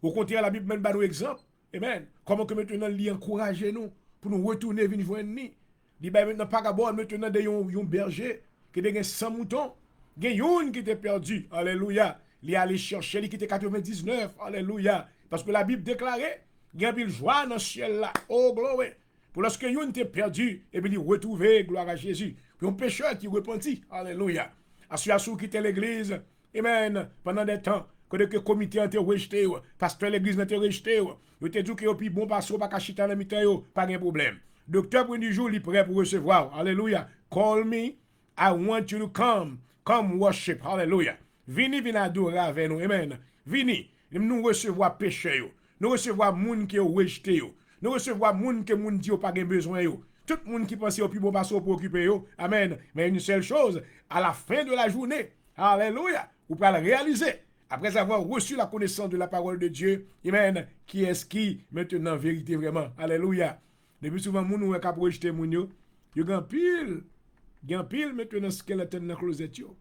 Au contraire, la Bible même donne un exemple. Amen. Comment que maintenant, il encourage nous pour nous retourner venir joindre ni. Dit ben maintenant pas d'abord maintenant de yon berger qui a 100 moutons, gen yon qui était perdu. Alléluia. Il est allé chercher, il qui était 99. Alléluia. Parce que la Bible déclarait, il y a une joie dans le ciel là. Oh, gloire. Pour lorsque yon était perdu, et puis il retrouvé, gloire à Jésus. Puis un pécheur qui repentit. Alléluia. Association qui était l'église. Amen. Pendant des temps, que le comité a été rejeté, pasteur l'église a été rejeté, il te dit que puis bon pasteur pas chita dans mitan, pas de problème. Docteur pour du jour, il est prêt pour recevoir. Alléluia. Call me. I want you to come. Come worship. Hallelujah. Vini adorer avec nous. Amen. Vini. Nous recevoir péché. Nous recevoir moun qui est rejeté. Nous recevoir moun qui moun dit pas besoin. Tout le monde qui pense au plus bon pasteur pour occuper. Amen. Mais une seule chose, à la fin de la journée, Alléluia, vous pouvez le réaliser. Après avoir reçu la connaissance de la parole de Dieu, Amen, qui est-ce qui maintenant vérité vraiment. Alléluia. Depuis souvent, moun ou est capable de rejeter moun yo. Yo gan pile maintenant skeleton dans closet yo.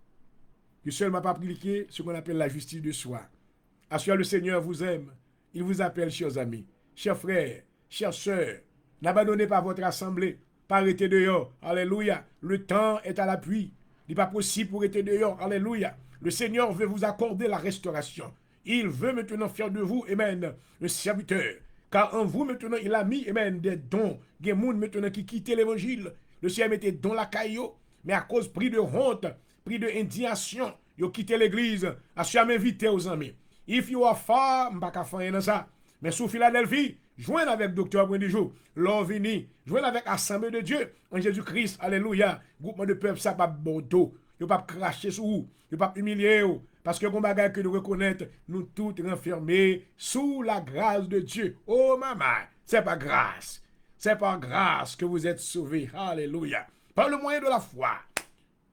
Yo seulement pas appliquer ce qu'on appelle la justice de soi. Assure le Seigneur vous aime. Il vous appelle, chers amis, chers frères, chers sœurs. N'abandonnez pas votre assemblée. Pas arrêter dehors. Alléluia. Le temps est à l'appui. Il n'est pas possible pour être dehors. Alléluia. Le Seigneur veut vous accorder la restauration. Il veut maintenant faire de vous, amen, un serviteur. Car en vous maintenant, il a mis, amen, des dons. Il y a des gens maintenant qui quittent l'évangile. Le Seigneur mettait dans la caillou. Mais à cause prix de honte, prix de indignation, ils ont quitté l'église. À ce m'inviter aux amis. If you are far, je ne peux pas faire ça. Mais sous Philadelphie, joignez avec Docteur Brindijou, Lovini, joignez avec Assemblée de Dieu, en Jésus-Christ, alléluia. Groupement de peuple, ça pas bon dos. Ils ne pas cracher sur vous, ils ne pas humilier vous. Parce que, comme bagage que nous reconnaître, nous tous renfermés sous la grâce de Dieu. Oh, maman, c'est pas grâce. C'est par grâce que vous êtes sauvés. Alléluia. Par le moyen de la foi.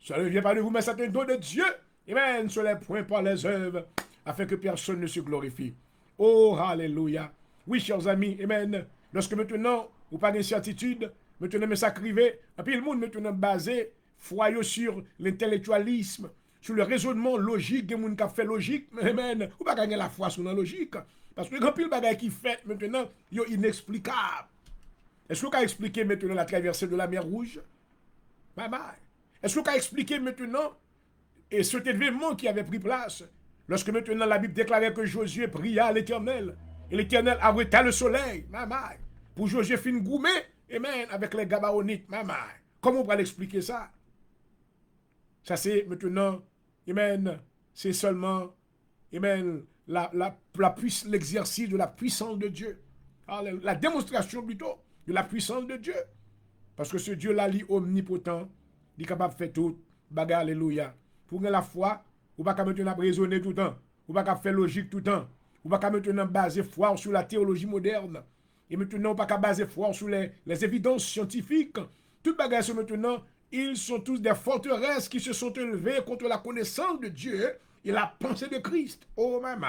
Ça ne vient pas de vous, mais c'est un don de Dieu. Amen. Sur les points par les œuvres, afin que personne ne se glorifie. Oh, alléluia. Oui, chers amis, amen. Lorsque maintenant, vous pas d'incertitude, maintenant, mais ça crivé, et puis le monde maintenant basé, foyer sur l'intellectualisme, sur le raisonnement logique, des gens qui ont fait logique, amen. Vous pas gagner la foi sur la logique. Parce que quand il y a des qui fait maintenant, il est inexplicable. Est-ce que vous pouvez expliquer maintenant la traversée de la mer Rouge? Bye bye. Est-ce que vous pouvez expliquer maintenant et cet événement qui avait pris place? Lorsque maintenant la Bible déclarait que Josué pria à l'Éternel, et l'Éternel arrêta le soleil, mamai, pour Josué fin gourmet, amen, avec les Gabaonites, mamai. Comment on va l'expliquer ça? Ça c'est maintenant, amen, c'est seulement, amen, l'exercice de la puissance de Dieu. La démonstration plutôt de la puissance de Dieu. Parce que ce Dieu-là, il est omnipotent, il est capable de faire tout, bagarre, alléluia. Pour la foi, ou pas maintenant raisonner tout le temps, ou pas faire logique tout le temps, ou pas maintenant baser foi sur la théologie moderne, et maintenant pas baser foi sur les évidences scientifiques. Toutes bagages maintenant, ils sont tous des forteresses qui se sont élevées contre la connaissance de Dieu et la pensée de Christ. Oh maman,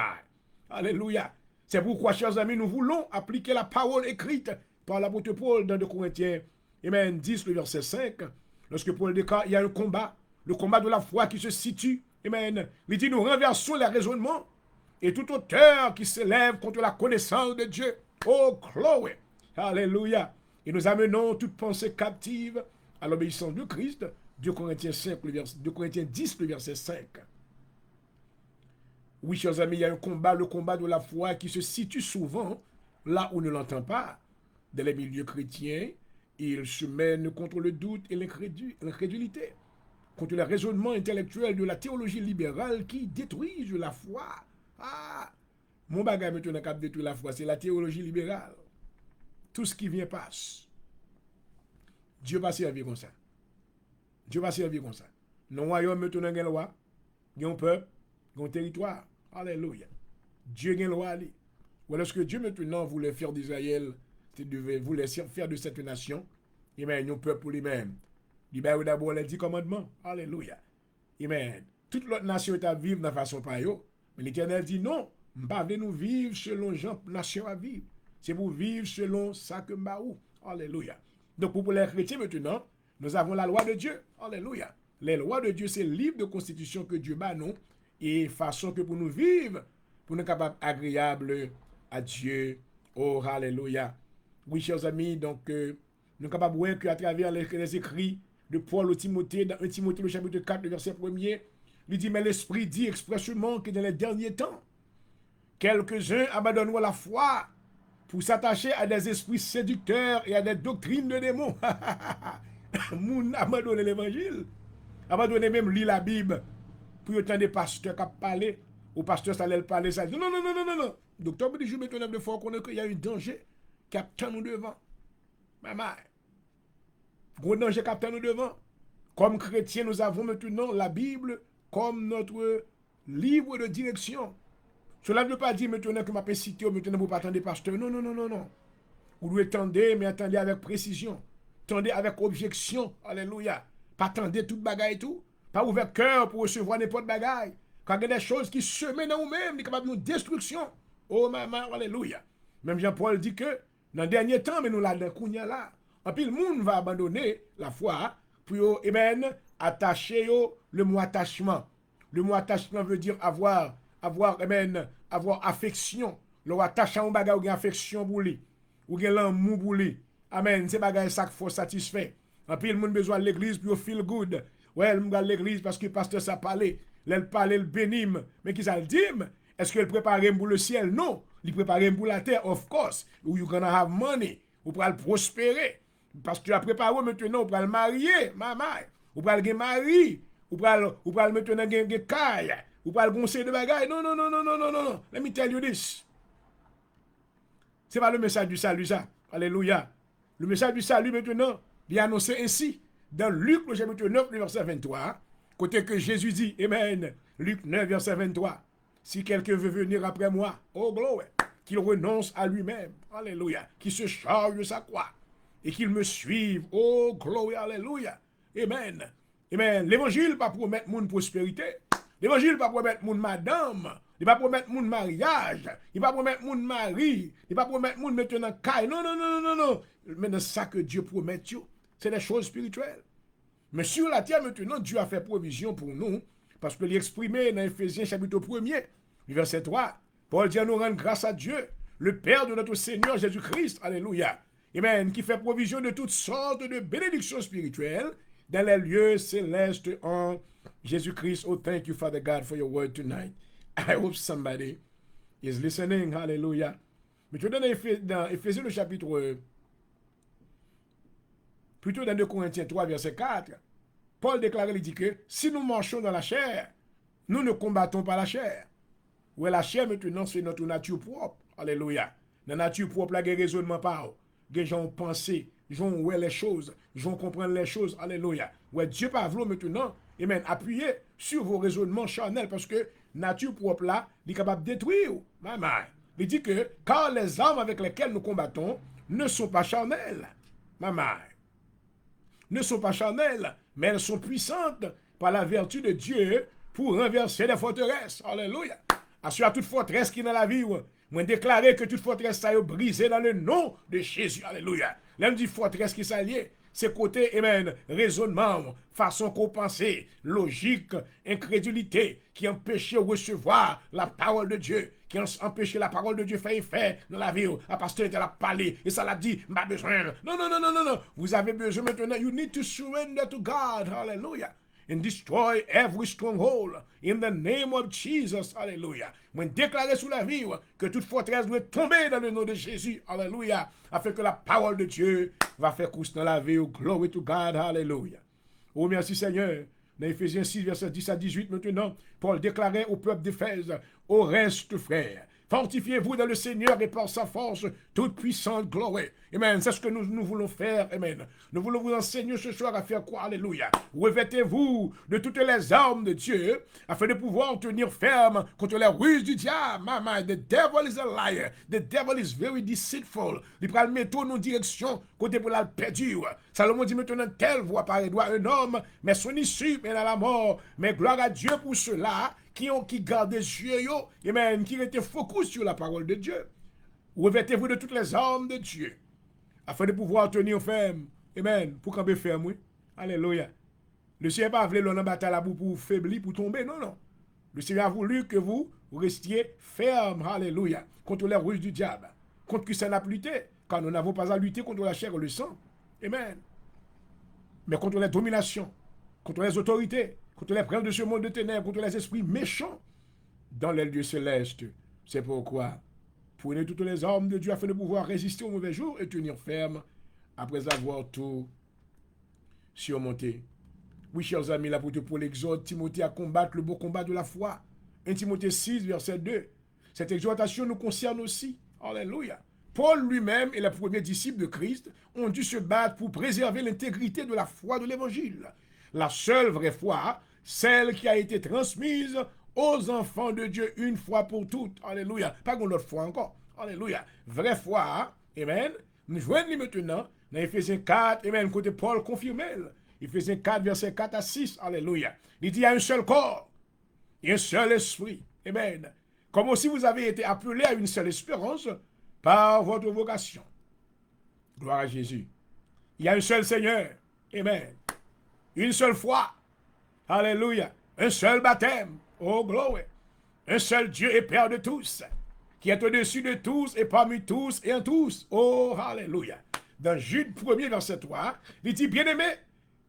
alléluia. C'est pourquoi, chers amis, nous voulons appliquer la parole écrite par l'apôtre Paul dans 2 Corinthiens, amen, 10, le verset 5, lorsque Paul déclare, il y a un combat, le combat de la foi qui se situe. Amen. Il dit, nous renversons les raisonnements et toute hauteur qui s'élève contre la connaissance de Dieu. Oh, Chloé. Alléluia. Et nous amenons toute pensée captive à l'obéissance de Christ. 2 Corinthiens 10, le verset 5. Oui, chers amis, il y a un combat, le combat de la foi qui se situe souvent là où on ne l'entend pas. Dans les milieux chrétiens, il se mène contre le doute et l'incrédulité, contre le raisonnement intellectuel de la théologie libérale qui détruisent la foi. Ah, mon bagage maintenant qui détruit la foi, c'est la théologie libérale. Tout ce qui vient passe. Dieu va servir comme ça. Dieu va servir comme ça. Non, royaume maintenant il y a une loi, il y a un peuple, il y a un territoire. Alléluia. Dieu a une loi. Ou est-ce que Dieu maintenant voulait faire d'Israël, voulait faire de cette nation, il y a un peuple pour lui-même. Il y a d'abord les 10 commandements. Alléluia. Amen. Toute l'autre nation est à vivre de façon par eux. Mais l'Éternel dit non, je ne vais pas nous vivre selon les nation à vivre. C'est pour vivre selon ça que m'baou. Alléluia. Donc pour les chrétiens maintenant, nous avons la loi de Dieu. Alléluia. Les lois de Dieu, c'est le livre de constitution que Dieu bat nous et façon que pour nous vivre, pour nous capables agréables à Dieu. Oh, alléluia. Oui, chers amis, donc nous sommes capables de voir qu'à travers les écrits de Paul au Timothée, dans 1 Timothée, le chapitre 4, le verset 1er, il dit, mais l'Esprit dit expressément que dans les derniers temps, quelques-uns abandonneront la foi pour s'attacher à des esprits séducteurs et à des doctrines de démons. Moun abandonne l'évangile, abandonne même lire la Bible, pour autant des pasteurs qui parlent, au pasteur ça allait parler, ça dit non, non, non, non, non, non. Docteur me dit, je mets de fois qu'on qu'il y a un danger qui attend nous devant. Maman, gros danger qui attend nous devant. Comme chrétiens, nous avons maintenant la Bible comme notre livre de direction. Cela ne veut pas dire maintenant que ma peux citer, maintenant vous ne pas attendre pasteur. Non, non, non, non, non. Vous devez attendre, mais attendez avec précision. Attendez avec objection. Alléluia. Pas attendre toute bagaille et tout. Pas ouvert cœur pour recevoir n'importe bagaille. Quand il y a des choses qui se mettent dans nous-mêmes, qui sont capables de destruction. Oh, maman, alléluia. Même Jean-Paul dit que dans le dernier temps, mais nous l'avons là. En plus, le monde va abandonner la foi pour attacher le mot attachement. Le mot attachement veut dire avoir affection. Le attache à un bagage ou une affection pour lui. Ou un l'amour pour lui. Amen. C'est bagage ça qu'il faut satisfaire. En plus, le monde a besoin de l'église pour feel good. Ouais, le monde à l'église parce que le pasteur ça parle. Elle parle, elle bénit. Mais qui ça le dit? Est-ce qu'elle prépare pour le ciel? Non. Il prépare pour la terre, of course. Ou you gonna have money. Ou pour le prospérer. Parce que tu as préparé maintenant, pour le marier, maman. Ou pour le mari. Ou pour le maintenant gagner caille. Ou pour le conseil de bagaille. Non, non, non, non, non, non, non. Let me tell you this. C'est pas le message du salut, ça. Alléluia. Le message du salut maintenant, il est annoncé ainsi. Dans Luc, le chapitre 9, le verset 23. Côté que Jésus dit, Amen. Luc 9, verset 23. Si quelqu'un veut venir après moi, oh gloire, qu'il renonce à lui-même. Alléluia. Qu'il se charge de sa croix. Et qu'il me suive. Oh gloire, alléluia. Amen. Amen. L'évangile pas promettre mon prospérité. L'évangile pas promettre mon madame. Il pas promettre mon mariage. Il pas promettre mon mari. Il pas promettre mon maintenant caille. Non, non, non, non, non. Mais dans ça que Dieu promet, c'est des choses spirituelles. Mais sur la terre maintenant, Dieu a fait provision pour nous. Parce que l'exprimé dans Éphésiens chapitre 1er, verset 3. Paul dit à nous rendre grâce à Dieu, le Père de notre Seigneur Jésus-Christ. Alléluia. Amen. Qui fait provision de toutes sortes de bénédictions spirituelles dans les lieux célestes en Jésus-Christ. Oh, thank you, Father God, for your word tonight. I hope somebody is listening. Hallelujah. Mais tu dans Éphésiens le chapitre, plutôt dans 2 Corinthiens 3, verset 4, Paul déclare, il dit que si nous marchons dans la chair, nous ne combattons pas la chair. Ouais, la chair maintenant, c'est notre nature propre. Alléluia. La nature propre, là, il y a raisonnement par. Les gens penser, les gens ouais les choses, les gens comprennent les choses. Alléluia. Ouais, Dieu pas voulu maintenant, amen, appuyer sur vos raisonnements charnels parce que nature propre là, il est capable de détruire. Maman. Il dit que car les armes avec lesquelles nous combattons ne sont pas charnelles. Maman. Ne sont pas charnelles, mais elles sont puissantes par la vertu de Dieu pour renverser les forteresses. Alléluia. Assure à toute forteresse qui est dans la vie. Moi, déclarer que toute forteresse ça est brisée dans le nom de Jésus. Alléluia. L'homme dit forteresse qui s'allie. C'est côté, amen, raisonnement, façon qu'on pensait, logique, incrédulité, qui empêchait de recevoir la parole de Dieu, qui empêchait la parole de Dieu faire effet dans la vie. La pasteur était là parler, et ça l'a dit, m'a besoin. Non, non, non, non, non, non. Vous avez besoin maintenant, you need to surrender to God. Hallelujah. And destroy every stronghold in the name of Jesus. Alléluia. Moi, déclarer sous la vie que toute forteresse doit tomber dans le nom de Jésus. Alléluia. Afin que la parole de Dieu va faire course dans la vie. Glory to God. Alléluia. Oh, merci Seigneur. Dans Éphésiens 6, verset 10 à 18, maintenant, Paul déclarait au peuple d'Éphèse, au reste, frères, fortifiez-vous dans le Seigneur et par sa force toute puissante gloire. Amen. C'est ce que nous voulons faire. Amen. Nous voulons vous enseigner ce soir à faire quoi? Alléluia. Revêtez-vous de toutes les armes de Dieu afin de pouvoir tenir ferme contre les ruses du diable. Maman, the devil is a liar. The devil is very deceitful. Il prend le métaux en direction côté pour la perdure. Salomon dit maintenant telle voie paraît-doit un homme, mais son issue est à la mort. Mais gloire à Dieu pour ceux-là qui gardent des yeux, amen, qui étaient focus sur la parole de Dieu. Revêtez-vous de toutes les armes de Dieu, afin de pouvoir tenir ferme, amen, pour camper ferme, oui. Alléluia. Le Seigneur n'a pas voulu l'on bataille là pour faiblir, pour tomber, non, non. Le Seigneur a voulu que vous restiez ferme, alléluia, contre les ruses du diable, contre qui ça n'a plus lutter, car nous n'avons pas à lutter contre la chair et le sang. Amen. Mais contre les dominations, contre les autorités, contre les princes de ce monde de ténèbres, contre les esprits méchants dans les lieux célestes. C'est pourquoi prenez toutes les armes de Dieu afin de pouvoir résister aux mauvais jours et tenir ferme après avoir tout surmonté. Oui, chers amis, l'apôtre Paul exhorte Timothée à combattre le beau combat de la foi. 1 Timothée 6, verset 2. Cette exhortation nous concerne aussi. Alléluia. Paul lui-même et les premiers disciples de Christ ont dû se battre pour préserver l'intégrité de la foi de l'Évangile. La seule vraie foi, celle qui a été transmise aux enfants de Dieu une fois pour toutes. Alléluia. Pas une autre foi encore. Alléluia. Vraie foi. Amen. Nous joignons maintenant dans Éphésiens 4. Amen. Côté Paul confirme. Éphésiens 4, verset 4 à 6. Alléluia. Il dit il y a un seul corps et un seul esprit. Amen. Comme aussi vous avez été appelés à une seule espérance par votre vocation. Gloire à Jésus. Il y a un seul Seigneur. Amen. Une seule foi. Alléluia. Un seul baptême. Oh, gloire. Un seul Dieu et Père de tous, qui est au-dessus de tous et parmi tous et en tous. Oh, alléluia. Dans Jude 1er, verset 3, il dit, bien-aimé,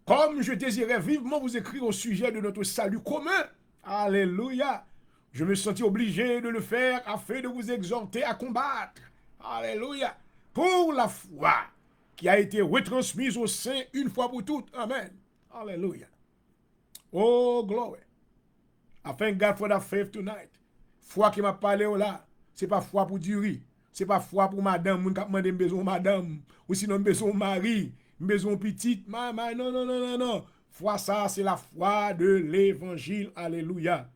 comme je désirais vivement vous écrire au sujet de notre salut commun. Alléluia. Je me sentis obligé de le faire afin de vous exhorter à combattre. Alléluia. Pour la foi qui a été retransmise au sein une fois pour toutes. Amen. Alléluia. Oh, glory. I thank God for that faith tonight. Foi qui m'a parlé là, c'est pas foi pour du riz. C'est pas foi pour madame, moun k'ap mande besoin madame, ou sinon besoin mari, besoin petite, maman, non, non, non, non, non. Foi ça, c'est la foi de l'évangile. Alléluia.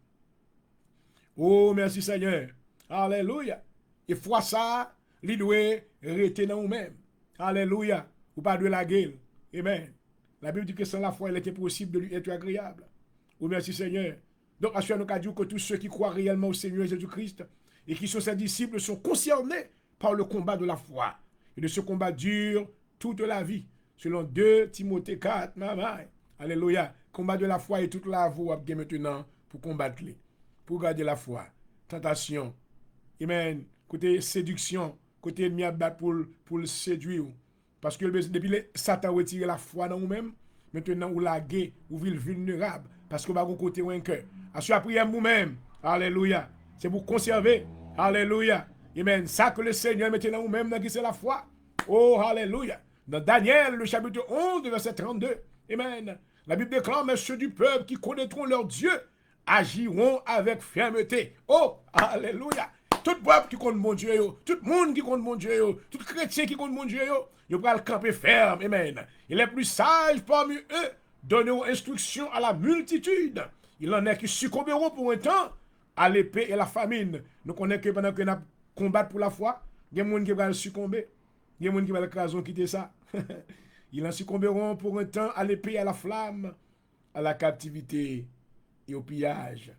Oh, merci Seigneur. Alléluia. Et foi ça, li doit rester dans nous-mêmes. Alléluia. Ou pas de la gueule. Amen. La Bible dit que sans la foi, il était possible de lui être agréable. Oh, merci Seigneur. Donc, à ce nous avons dit que tous ceux qui croient réellement au Seigneur Jésus-Christ et qui sont ses disciples sont concernés par le combat de la foi. Et de ce combat dure toute la vie. Selon 2 Timothée 4, maman. Alléluia. Combat de la foi et toute la voie maintenant pour combattre les. Pour garder la foi. Tentation. Amen. Côté séduction. Côté ennemi à battre pour le séduire. Parce que depuis Satan retire la foi dans nous-mêmes, maintenant vous laguez, vous vivez vulnérable. Parce que vous avez un côté ou un cœur. À ce prière vous-même. Alléluia. C'est pour conserver. Alléluia. Amen. Ça que le Seigneur mette dans vous-même, c'est la foi. Oh, alléluia. Dans Daniel, le chapitre 11, verset 32. Amen. La Bible déclare, mais ceux du peuple qui connaîtront leur Dieu agiront avec fermeté. Oh, alléluia. Tout peuple qui compte mon Dieu, tout le monde qui compte mon Dieu, tout chrétien qui compte mon Dieu, il va le camper ferme. Amen. Il est plus sage parmi eux, donneront instruction à la multitude. Il en est qui succomberont pour un temps à l'épée et la famine. Nous connaissons que pendant que nous combattons pour la foi, il y a des gens qui vont succomber. Il y a des gens qui vont l'écraser, quitter ça. Ils en succomberont pour un temps à l'épée et à la flamme, à la captivité et au pillage.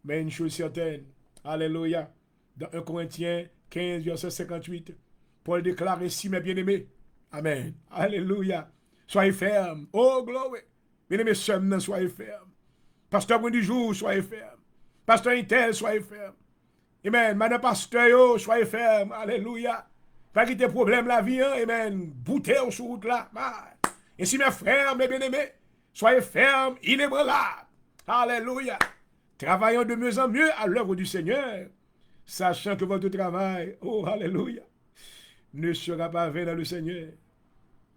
Mais une chose certaine, alléluia, dans 1 Corinthiens 15, verset 58, Paul déclare ainsi, mes bien-aimés, amen, alléluia, soyez fermes, oh gloire, bien-aimés, seulement soyez fermes. Pasteur bon du jour, soyez fermes. Pasteur Intel, soyez fermes. Amen, madame pasteur, soyez fermes, alléluia. Pas quitter problème la vie, hein? Amen, bouter sur route là. Et si mes frères, mes bien-aimés, soyez fermes, inébranlables. Alléluia. Travaillons de mieux en mieux à l'œuvre du Seigneur, sachant que votre travail, oh, alléluia, ne sera pas vain dans le Seigneur.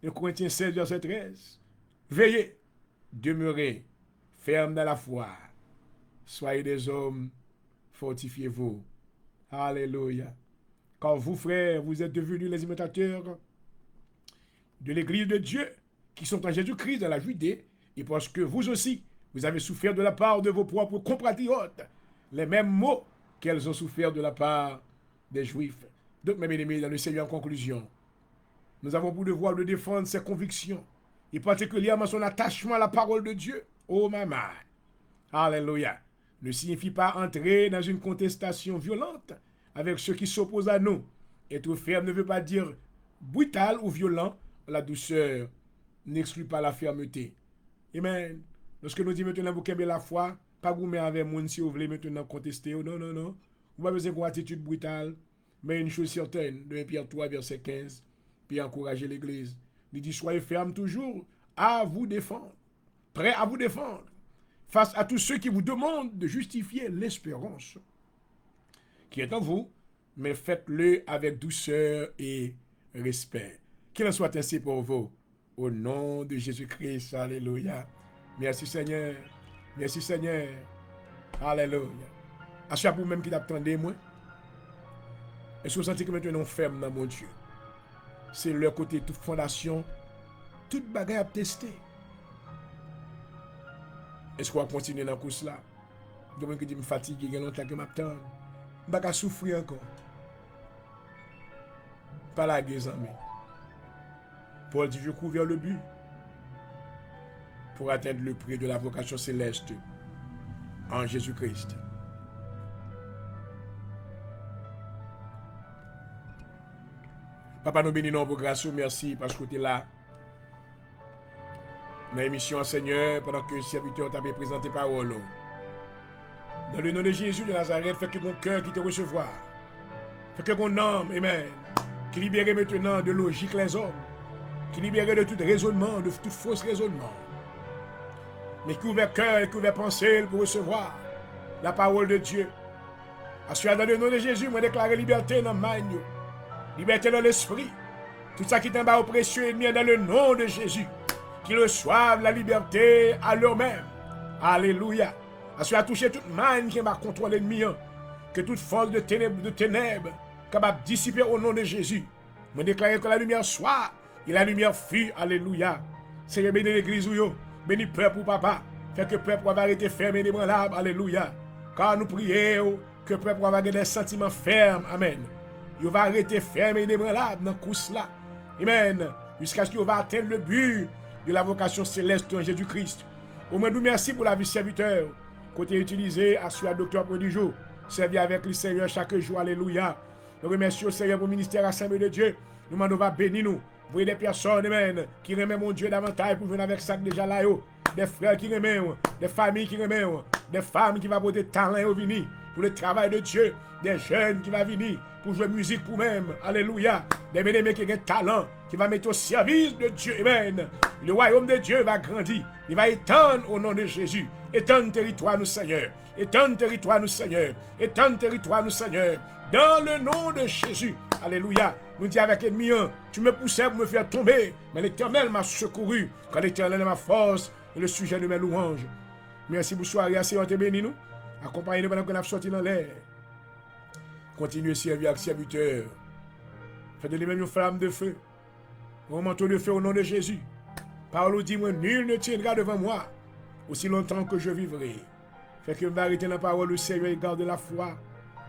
1 Corinthiens 16, verset 13. Veillez, demeurez fermes dans la foi. Soyez des hommes, fortifiez-vous. Alléluia. Car vous, frères, vous êtes devenus les imitateurs de l'Église de Dieu, qui sont en Jésus-Christ dans la Judée, et parce que vous aussi, vous avez souffert de la part de vos propres compatriotes les mêmes maux qu'elles ont souffert de la part des Juifs. Donc, mes bien-aimés, dans le Seigneur, en conclusion, nous avons pour devoir de défendre ses convictions, et particulièrement son attachement à la parole de Dieu. Oh, maman. Alléluia. Ne signifie pas entrer dans une contestation violente avec ceux qui s'opposent à nous. Être ferme ne veut pas dire brutal ou violent. La douceur n'exclut pas la fermeté. Amen. Lorsque nous disons maintenant, vous aimez la foi, pas vous mettez avec moi si vous voulez maintenant contester. Non, non, non. Vous n'avez pas besoin d'une attitude brutale. Mais une chose certaine, de Pierre 3, verset 15, puis encourager l'Église. Il dit, soyez fermes toujours à vous défendre, prêts à vous défendre face à tous ceux qui vous demandent de justifier l'espérance qui est en vous, mais faites-le avec douceur et respect. Qu'il en soit ainsi pour vous. Au nom de Jésus-Christ, alléluia. Merci Seigneur. Merci Seigneur. Alléluia. À ce pour même qui t'attendez, moi. Est-ce que vous sentez que maintenant ferme dans mon Dieu? C'est leur côté, toute fondation, toute bagarre à tester. Est-ce qu'on va continuer dans la course là? Je me dis, je me fatigue, il y a longtemps que je m'attends. Je ne vais pas souffrir encore. Pas la guerre, amis. Paul dit, je cours vers le but pour atteindre le prix de la vocation céleste en Jésus-Christ. Papa, nous bénissons pour grâce, merci parce que tu es là. Dans l'émission, Seigneur, pendant que le serviteur t'a présenté parole. Dans le nom de Jésus de Nazareth, fais que mon cœur qui te recevoir. Fais que mon âme, amen, qui libère maintenant de logique les hommes, qui libère de tout raisonnement, de tout faux raisonnement. Mais qui ouvre cœur et qui ouvre pensée pour recevoir la parole de Dieu. Assuré dans le nom de Jésus, moi déclare liberté dans le magne, liberté dans l'esprit. Tout ça qui est en bas au précieux ennemi dans le nom de Jésus. Qu'ils reçoivent la liberté à leur-même. Alléluia. Assuré à toucher toute manne qui va contrôler l'ennemi. Que toute force de ténèbres capable de dissiper au nom de Jésus. Je déclare que la lumière soit et la lumière fut. Alléluia. Seigneur, bénis l'église. Bénis le peuple, papa. Fait que le peuple va arrêter ferme et débranlable. Alléluia. Car nous prions que le peuple va avoir des sentiments fermes. Amen. Il va arrêter ferme et débranlable dans la course là. Amen. Jusqu'à ce qu'il va atteindre le but de la vocation céleste en Jésus-Christ. Au moins, nous merci pour la vie serviteur. Côté utilisé, assuré à docteur Prodijo, servi avec le Seigneur chaque jour. Alléluia. Nous remercions le Seigneur pour le ministère Assemblée de Dieu. Nous demandons va bénir nous. Vous voyez des personnes, amen, qui remettent mon Dieu davantage pour venir avec ça déjà là. Des frères qui remettent, des familles qui remettent, des femmes qui vont porter talent au venir pour le travail de Dieu. Des jeunes qui vont venir pour jouer musique pour même. Alléluia. Des bien-aimés qui ont un talent, qui va mettre au service de Dieu. Amen. Le royaume de Dieu va grandir. Il va étendre au nom de Jésus. Étendre territoire, nous, Seigneur. Étendre territoire, nous, Seigneur. Étendre territoire, nous, Seigneur. Dans le nom de Jésus. Alléluia. Nous dit avec l'ennemi, tu me poussais pour me faire tomber, mais l'Éternel m'a secouru. Quand l'Éternel est ma force et le sujet de mes louanges. Merci pour soirée, Seigneur, te bénis nous. Accompagnez-nous pendant qu'on a sorti dans l'air. Continuez à servir avec serviteur. Faites de lui-même une flamme de feu. Un manteau de feu au nom de Jésus. Parole dit, moi, nul ne tiendra devant moi aussi longtemps que je vivrai. Fait que je vais arrêter la parole du Seigneur et garder la foi.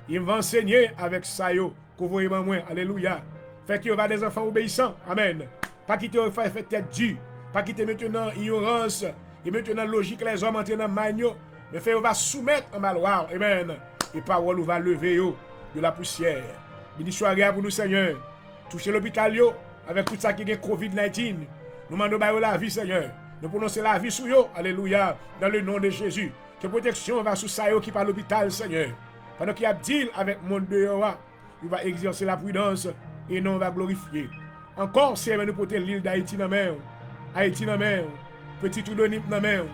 Il va enseigner avec ça, que vous voyez moi. Alléluia. Fait qu'il y aura des enfants obéissants. Amen. Pas quitter le fait tête dure. Pas quitter maintenant ignorance. Et maintenant logique les hommes entrent dans magno. Mais fait on va soumettre en maloir. Amen. Et parole va lever de la poussière. Béni soit pour nous, Seigneur. Touchez l'hôpital avec tout ça qui est COVID-19. Nous demandons la vie, Seigneur. Nous prononçons la vie sur eux. Alléluia. Dans le nom de Jésus. Que protection va sur ça qui par l'hôpital, Seigneur. Pendant qu'il y a deal avec mon dehors, il va exercer la prudence et non va glorifier. Encore, Seigneur, nous porter l'île d'Haïti dans la main. Haïti dans la main. Petit Oudonip dans la main.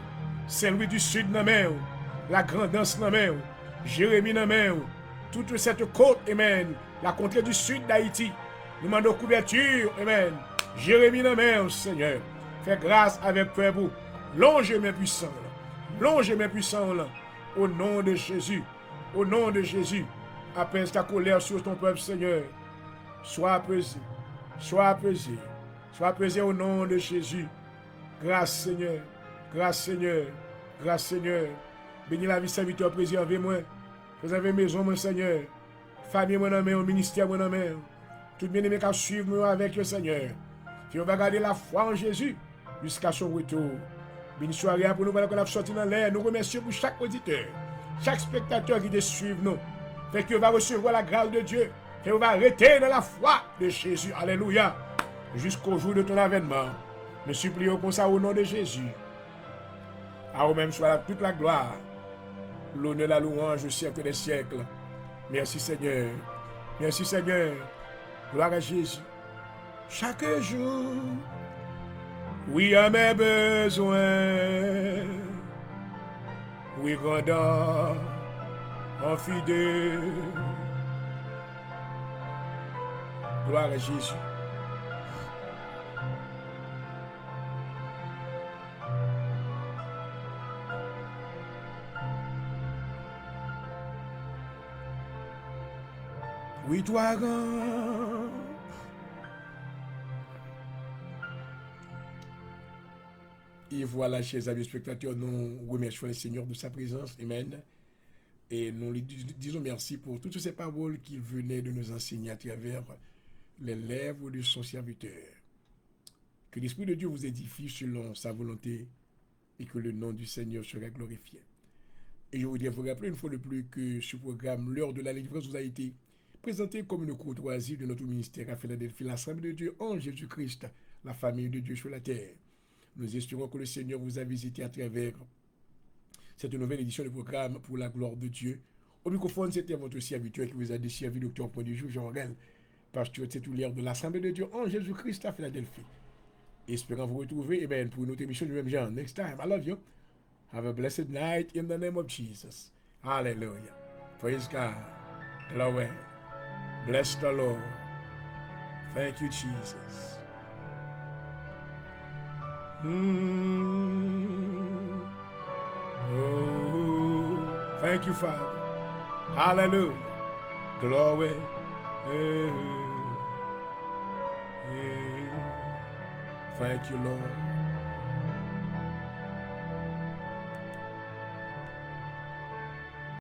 Saint-Louis du Sud dans la main. La Grandance dans la main. Jérémie dans la main. Toute cette côte, amen. La contrée du Sud d'Haïti. Nous demandons couverture, amen. Jérémie dans la main, Seigneur. Fais grâce avec vous. Longez mes puissants. Longez mes puissants là. Au nom de Jésus. Au nom de Jésus. Apaise ta colère sur ton peuple, Seigneur. Sois apaisé. Sois apaisé. Sois apaisé au nom de Jésus. Grâce, Seigneur. Grâce, Seigneur. Grâce, Seigneur. Bénis la vie serviteur, préservez-moi. Préservez maison, mon Seigneur. Famille, mon ami, au ministère, mon ami. Tout bien-aimé qui suivre moi avec le Seigneur. Puis on va garder la foi en Jésus jusqu'à son retour. Béni soit pour nous, pendant qu'on a sorti dans l'air. Nous remercions pour chaque auditeur, chaque spectateur qui te suit nous. Fait qu'on va recevoir la grâce de Dieu. Et on va arrêter dans la foi de Jésus. Alléluia. Jusqu'au jour de ton avènement. Nous supplions comme ça au nom de Jésus. À vous-même soit toute la gloire, l'honneur, la louange au siècle des siècles. Merci Seigneur. Merci Seigneur. Gloire à Jésus. Chaque jour, Oui, à mes besoins. Oui, grandeur, infidèle. Gloire à Jésus. Oui, toi, grand. Et voilà, chers amis spectateurs, nous remercions le Seigneur de sa présence. Amen. Et nous lui disons merci pour toutes ces paroles qu'il venait de nous enseigner à travers les lèvres de son serviteur. Que l'Esprit de Dieu vous édifie selon sa volonté et que le nom du Seigneur sera glorifié. Et je voudrais vous rappeler une fois de plus que ce programme, l'heure de la délivrance, vous a été présenté comme une courtoisie de notre ministère à Philadelphie, l'Assemblée de Dieu en Jésus-Christ, la famille de Dieu sur la terre. Nous espérons que le Seigneur vous a visité à travers cette nouvelle édition du programme pour la gloire de Dieu. Au microphone, c'était votre serviteur qui vous a desservi, Docteur Point du jour, Jean-Rel, pasteur titulaire de l'Assemblée de Dieu en Jésus-Christ à Philadelphie. Espérant vous retrouver pour une autre émission du même genre. Next time, I love you. Have a blessed night in the name of Jesus. Hallelujah. Praise God. Glory. Bless the Lord. Thank you, Jesus. Oh, thank you, Father. Hallelujah. Glory. Thank you, Lord.